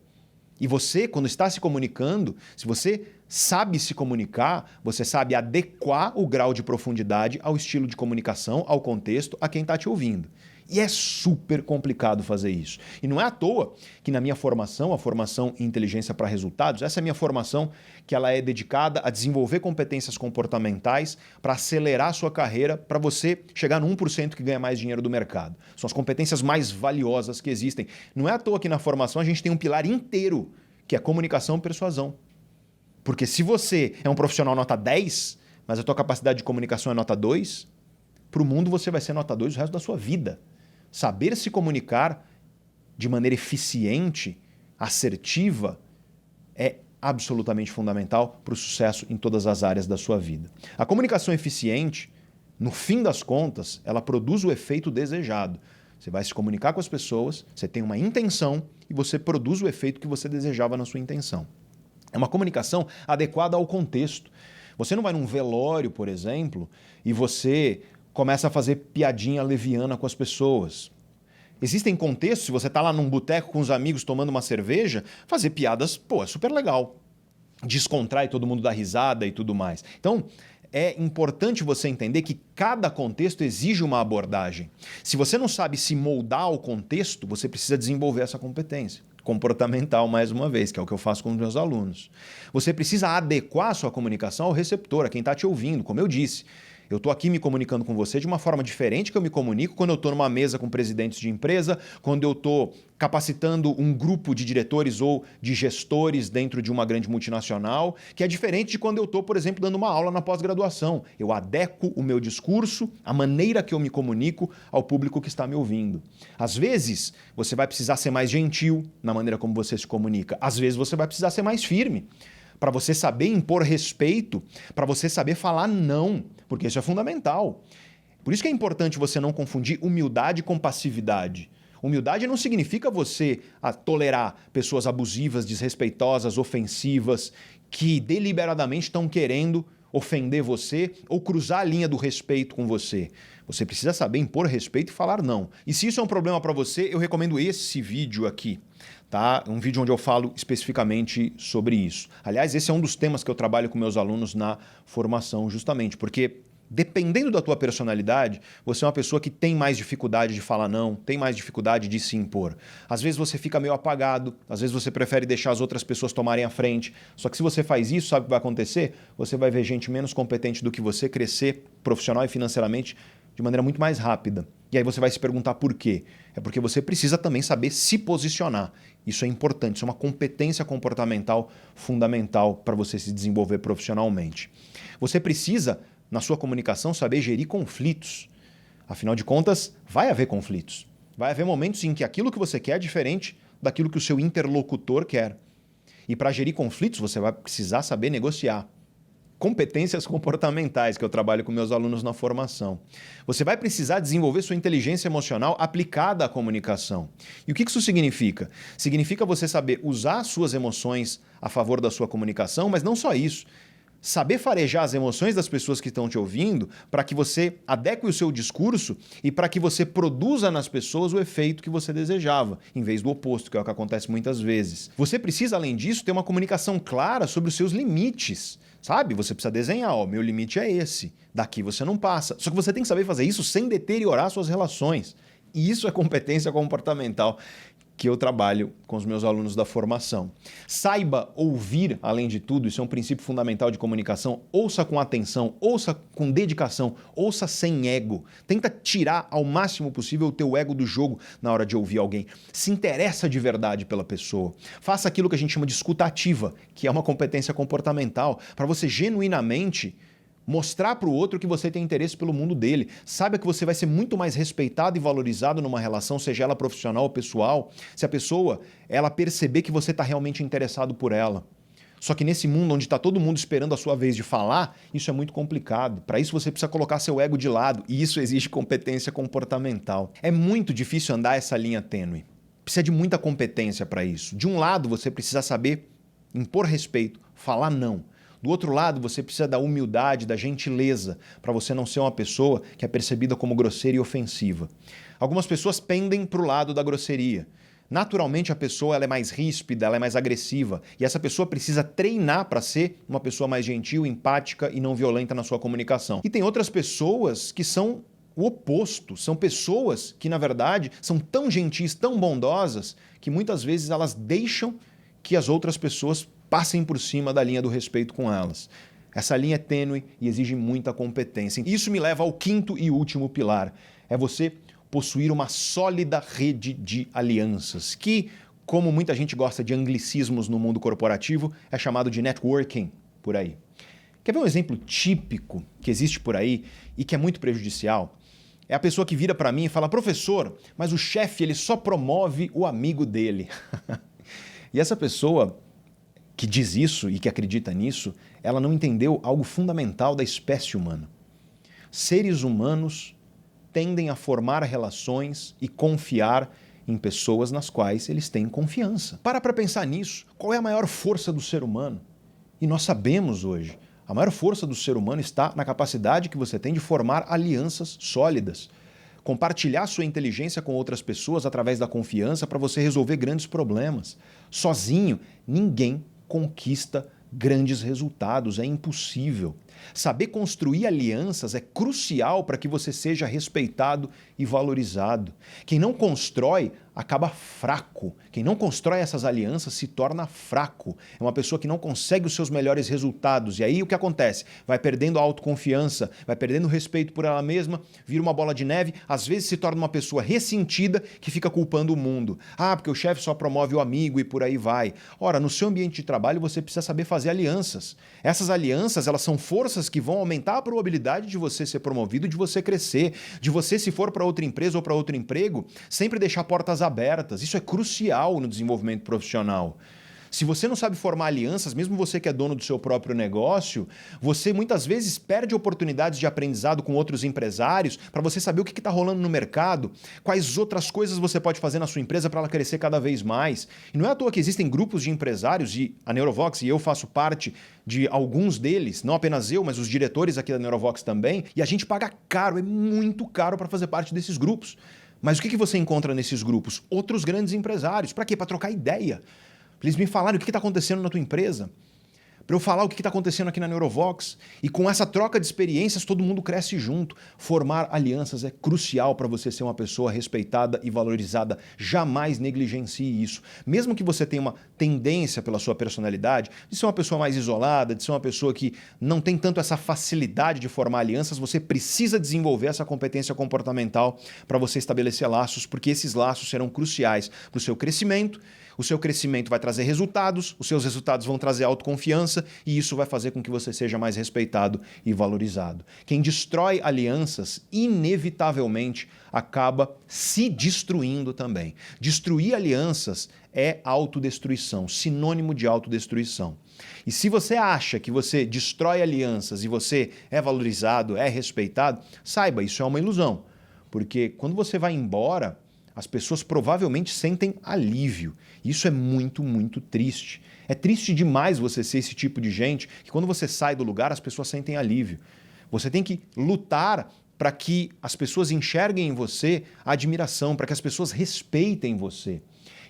E você, quando está se comunicando, se você sabe se comunicar, você sabe adequar o grau de profundidade ao estilo de comunicação, ao contexto, a quem está te ouvindo. E é super complicado fazer isso. E não é à toa que na minha formação, a formação em inteligência para resultados, essa é a minha formação que ela é dedicada a desenvolver competências comportamentais para acelerar a sua carreira, para você chegar no 1% que ganha mais dinheiro do mercado. São as competências mais valiosas que existem. Não é à toa que na formação a gente tem um pilar inteiro, que é comunicação e persuasão. Porque se você é um profissional nota 10, mas a tua capacidade de comunicação é nota 2, para o mundo você vai ser nota 2 o resto da sua vida. Saber se comunicar de maneira eficiente, assertiva, é absolutamente fundamental para o sucesso em todas as áreas da sua vida. A comunicação eficiente, no fim das contas, ela produz o efeito desejado. Você vai se comunicar com as pessoas, você tem uma intenção e você produz o efeito que você desejava na sua intenção. É uma comunicação adequada ao contexto. Você não vai num velório, por exemplo, e você começa a fazer piadinha leviana com as pessoas. Existem contextos, se você está lá num boteco com os amigos tomando uma cerveja, fazer piadas, é super legal. Descontrai, todo mundo dá risada e tudo mais. Então, é importante você entender que cada contexto exige uma abordagem. Se você não sabe se moldar ao contexto, você precisa desenvolver essa competência comportamental, mais uma vez, que é o que eu faço com os meus alunos. Você precisa adequar a sua comunicação ao receptor, a quem está te ouvindo, como eu disse. Eu estou aqui me comunicando com você de uma forma diferente que eu me comunico quando eu estou numa mesa com presidentes de empresa, quando eu estou capacitando um grupo de diretores ou de gestores dentro de uma grande multinacional, que é diferente de quando eu estou, por exemplo, dando uma aula na pós-graduação. Eu adequo o meu discurso, a maneira que eu me comunico ao público que está me ouvindo. Às vezes, você vai precisar ser mais gentil na maneira como você se comunica. Às vezes, você vai precisar ser mais firme, para você saber impor respeito, para você saber falar não, porque isso é fundamental. Por isso que é importante você não confundir humildade com passividade. Humildade não significa você tolerar pessoas abusivas, desrespeitosas, ofensivas, que deliberadamente estão querendo ofender você ou cruzar a linha do respeito com você. Você precisa saber impor respeito e falar não. E se isso é um problema para você, eu recomendo esse vídeo aqui. Tá? Um vídeo onde eu falo especificamente sobre isso. Aliás, esse é um dos temas que eu trabalho com meus alunos na formação, justamente, porque dependendo da tua personalidade, você é uma pessoa que tem mais dificuldade de falar não, tem mais dificuldade de se impor. Às vezes você fica meio apagado, às vezes você prefere deixar as outras pessoas tomarem a frente. Só que se você faz isso, sabe o que vai acontecer? Você vai ver gente menos competente do que você crescer profissional e financeiramente de maneira muito mais rápida. E aí você vai se perguntar por quê? É porque você precisa também saber se posicionar. Isso é importante, isso é uma competência comportamental fundamental para você se desenvolver profissionalmente. Você precisa, na sua comunicação, saber gerir conflitos. Afinal de contas, vai haver conflitos. Vai haver momentos em que aquilo que você quer é diferente daquilo que o seu interlocutor quer. E para gerir conflitos, você vai precisar saber negociar. Competências comportamentais que eu trabalho com meus alunos na formação. Você vai precisar desenvolver sua inteligência emocional aplicada à comunicação. E o que isso significa? Significa você saber usar suas emoções a favor da sua comunicação, mas não só isso. Saber farejar as emoções das pessoas que estão te ouvindo para que você adeque o seu discurso e para que você produza nas pessoas o efeito que você desejava, em vez do oposto, que é o que acontece muitas vezes. Você precisa, além disso, ter uma comunicação clara sobre os seus limites. Sabe? Você precisa desenhar, ó, meu limite é esse, daqui você não passa. Só que você tem que saber fazer isso sem deteriorar suas relações. E isso é competência comportamental que eu trabalho com os meus alunos da formação. Saiba ouvir, além de tudo, isso é um princípio fundamental de comunicação. Ouça com atenção, ouça com dedicação, ouça sem ego. Tenta tirar ao máximo possível o teu ego do jogo na hora de ouvir alguém. Se interessa de verdade pela pessoa. Faça aquilo que a gente chama de escuta ativa, que é uma competência comportamental, para você genuinamente mostrar para o outro que você tem interesse pelo mundo dele. Saiba que você vai ser muito mais respeitado e valorizado numa relação, seja ela profissional ou pessoal, se a pessoa ela perceber que você está realmente interessado por ela. Só que nesse mundo onde está todo mundo esperando a sua vez de falar, isso é muito complicado. Para isso você precisa colocar seu ego de lado e isso exige competência comportamental. É muito difícil andar essa linha tênue. Precisa de muita competência para isso. De um lado você precisa saber impor respeito, falar não. Do outro lado, você precisa da humildade, da gentileza, para você não ser uma pessoa que é percebida como grosseira e ofensiva. Algumas pessoas pendem para o lado da grosseria. Naturalmente, a pessoa ela é mais ríspida, ela é mais agressiva. E essa pessoa precisa treinar para ser uma pessoa mais gentil, empática e não violenta na sua comunicação. E tem outras pessoas que são o oposto. São pessoas que, na verdade, são tão gentis, tão bondosas, que muitas vezes elas deixam que as outras pessoas passem por cima da linha do respeito com elas. Essa linha é tênue e exige muita competência. Isso me leva ao quinto e último pilar. É você possuir uma sólida rede de alianças, que, como muita gente gosta de anglicismos no mundo corporativo, é chamado de networking por aí. Quer ver um exemplo típico que existe por aí e que é muito prejudicial? É a pessoa que vira para mim e fala: professor, mas o chefe ele só promove o amigo dele. E essa pessoa que diz isso e que acredita nisso, ela não entendeu algo fundamental da espécie humana. Seres humanos tendem a formar relações e confiar em pessoas nas quais eles têm confiança. Para pensar nisso. Qual é a maior força do ser humano? E nós sabemos hoje, a maior força do ser humano está na capacidade que você tem de formar alianças sólidas. Compartilhar sua inteligência com outras pessoas através da confiança para você resolver grandes problemas. Sozinho, ninguém conquista grandes resultados, é impossível. Saber construir alianças é crucial para que você seja respeitado e valorizado. Quem não constrói acaba fraco. Quem não constrói essas alianças se torna fraco. É uma pessoa que não consegue os seus melhores resultados. E aí o que acontece? Vai perdendo a autoconfiança, vai perdendo o respeito por ela mesma, vira uma bola de neve, às vezes se torna uma pessoa ressentida que fica culpando o mundo. Ah, porque o chefe só promove o amigo e por aí vai. Ora, no seu ambiente de trabalho você precisa saber fazer alianças. Essas alianças, elas são forças que vão aumentar a probabilidade de você ser promovido, de você crescer, de você, se for para outra empresa ou para outro emprego, sempre deixar portas abertas. Isso é crucial no desenvolvimento profissional. Se você não sabe formar alianças, mesmo você que é dono do seu próprio negócio, você muitas vezes perde oportunidades de aprendizado com outros empresários para você saber o que está rolando no mercado, quais outras coisas você pode fazer na sua empresa para ela crescer cada vez mais. E não é à toa que existem grupos de empresários, e a Neurovox, e eu faço parte de alguns deles, não apenas eu, mas os diretores aqui da Neurovox também, e a gente paga caro, é muito caro para fazer parte desses grupos. Mas o que você encontra nesses grupos? Outros grandes empresários. Para quê? Para trocar ideia. Para eles me falarem o que está acontecendo na tua empresa. Para eu falar o que está acontecendo aqui na Neurovox. E com essa troca de experiências, todo mundo cresce junto. Formar alianças é crucial para você ser uma pessoa respeitada e valorizada. Jamais negligencie isso. Mesmo que você tenha uma tendência pela sua personalidade de ser uma pessoa mais isolada, de ser uma pessoa que não tem tanto essa facilidade de formar alianças, você precisa desenvolver essa competência comportamental para você estabelecer laços, porque esses laços serão cruciais para o seu crescimento. O seu crescimento vai trazer resultados, os seus resultados vão trazer autoconfiança e isso vai fazer com que você seja mais respeitado e valorizado. Quem destrói alianças, inevitavelmente, acaba se destruindo também. Destruir alianças é autodestruição, sinônimo de autodestruição. E se você acha que você destrói alianças e você é valorizado, é respeitado, saiba, isso é uma ilusão. Porque quando você vai embora, as pessoas provavelmente sentem alívio. Isso é muito, muito triste. É triste demais você ser esse tipo de gente que quando você sai do lugar, as pessoas sentem alívio. Você tem que lutar para que as pessoas enxerguem em você a admiração, para que as pessoas respeitem você.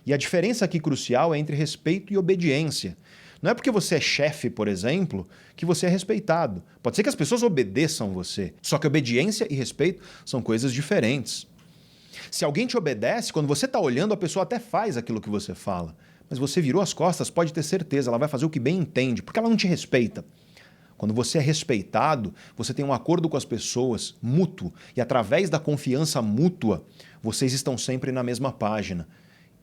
E a diferença aqui crucial é entre respeito e obediência. Não é porque você é chefe, por exemplo, que você é respeitado. Pode ser que as pessoas obedeçam você. Só que obediência e respeito são coisas diferentes. Se alguém te obedece, quando você está olhando, a pessoa até faz aquilo que você fala. Mas você virou as costas, pode ter certeza, ela vai fazer o que bem entende, porque ela não te respeita. Quando você é respeitado, você tem um acordo com as pessoas mútuo, e através da confiança mútua, vocês estão sempre na mesma página.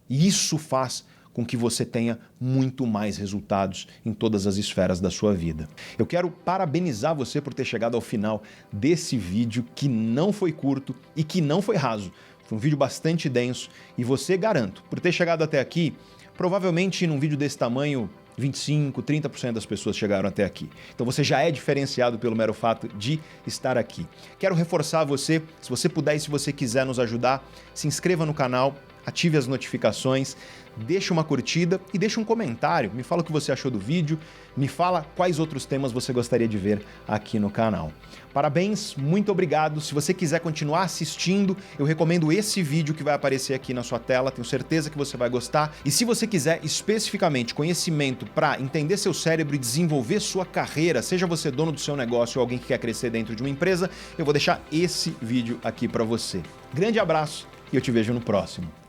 E isso faz com que você tenha muito mais resultados em todas as esferas da sua vida. Eu quero parabenizar você por ter chegado ao final desse vídeo, que não foi curto e que não foi raso. Foi um vídeo bastante denso e você, garanto, por ter chegado até aqui, provavelmente num vídeo desse tamanho, 25%, 30% das pessoas chegaram até aqui. Então você já é diferenciado pelo mero fato de estar aqui. Quero reforçar você, se você puder e se você quiser nos ajudar, se inscreva no canal, ative as notificações, deixa uma curtida e deixa um comentário. Me fala o que você achou do vídeo, me fala quais outros temas você gostaria de ver aqui no canal. Parabéns, muito obrigado. Se você quiser continuar assistindo, eu recomendo esse vídeo que vai aparecer aqui na sua tela, tenho certeza que você vai gostar. E se você quiser especificamente conhecimento para entender seu cérebro e desenvolver sua carreira, seja você dono do seu negócio ou alguém que quer crescer dentro de uma empresa, eu vou deixar esse vídeo aqui para você. Grande abraço e eu te vejo no próximo.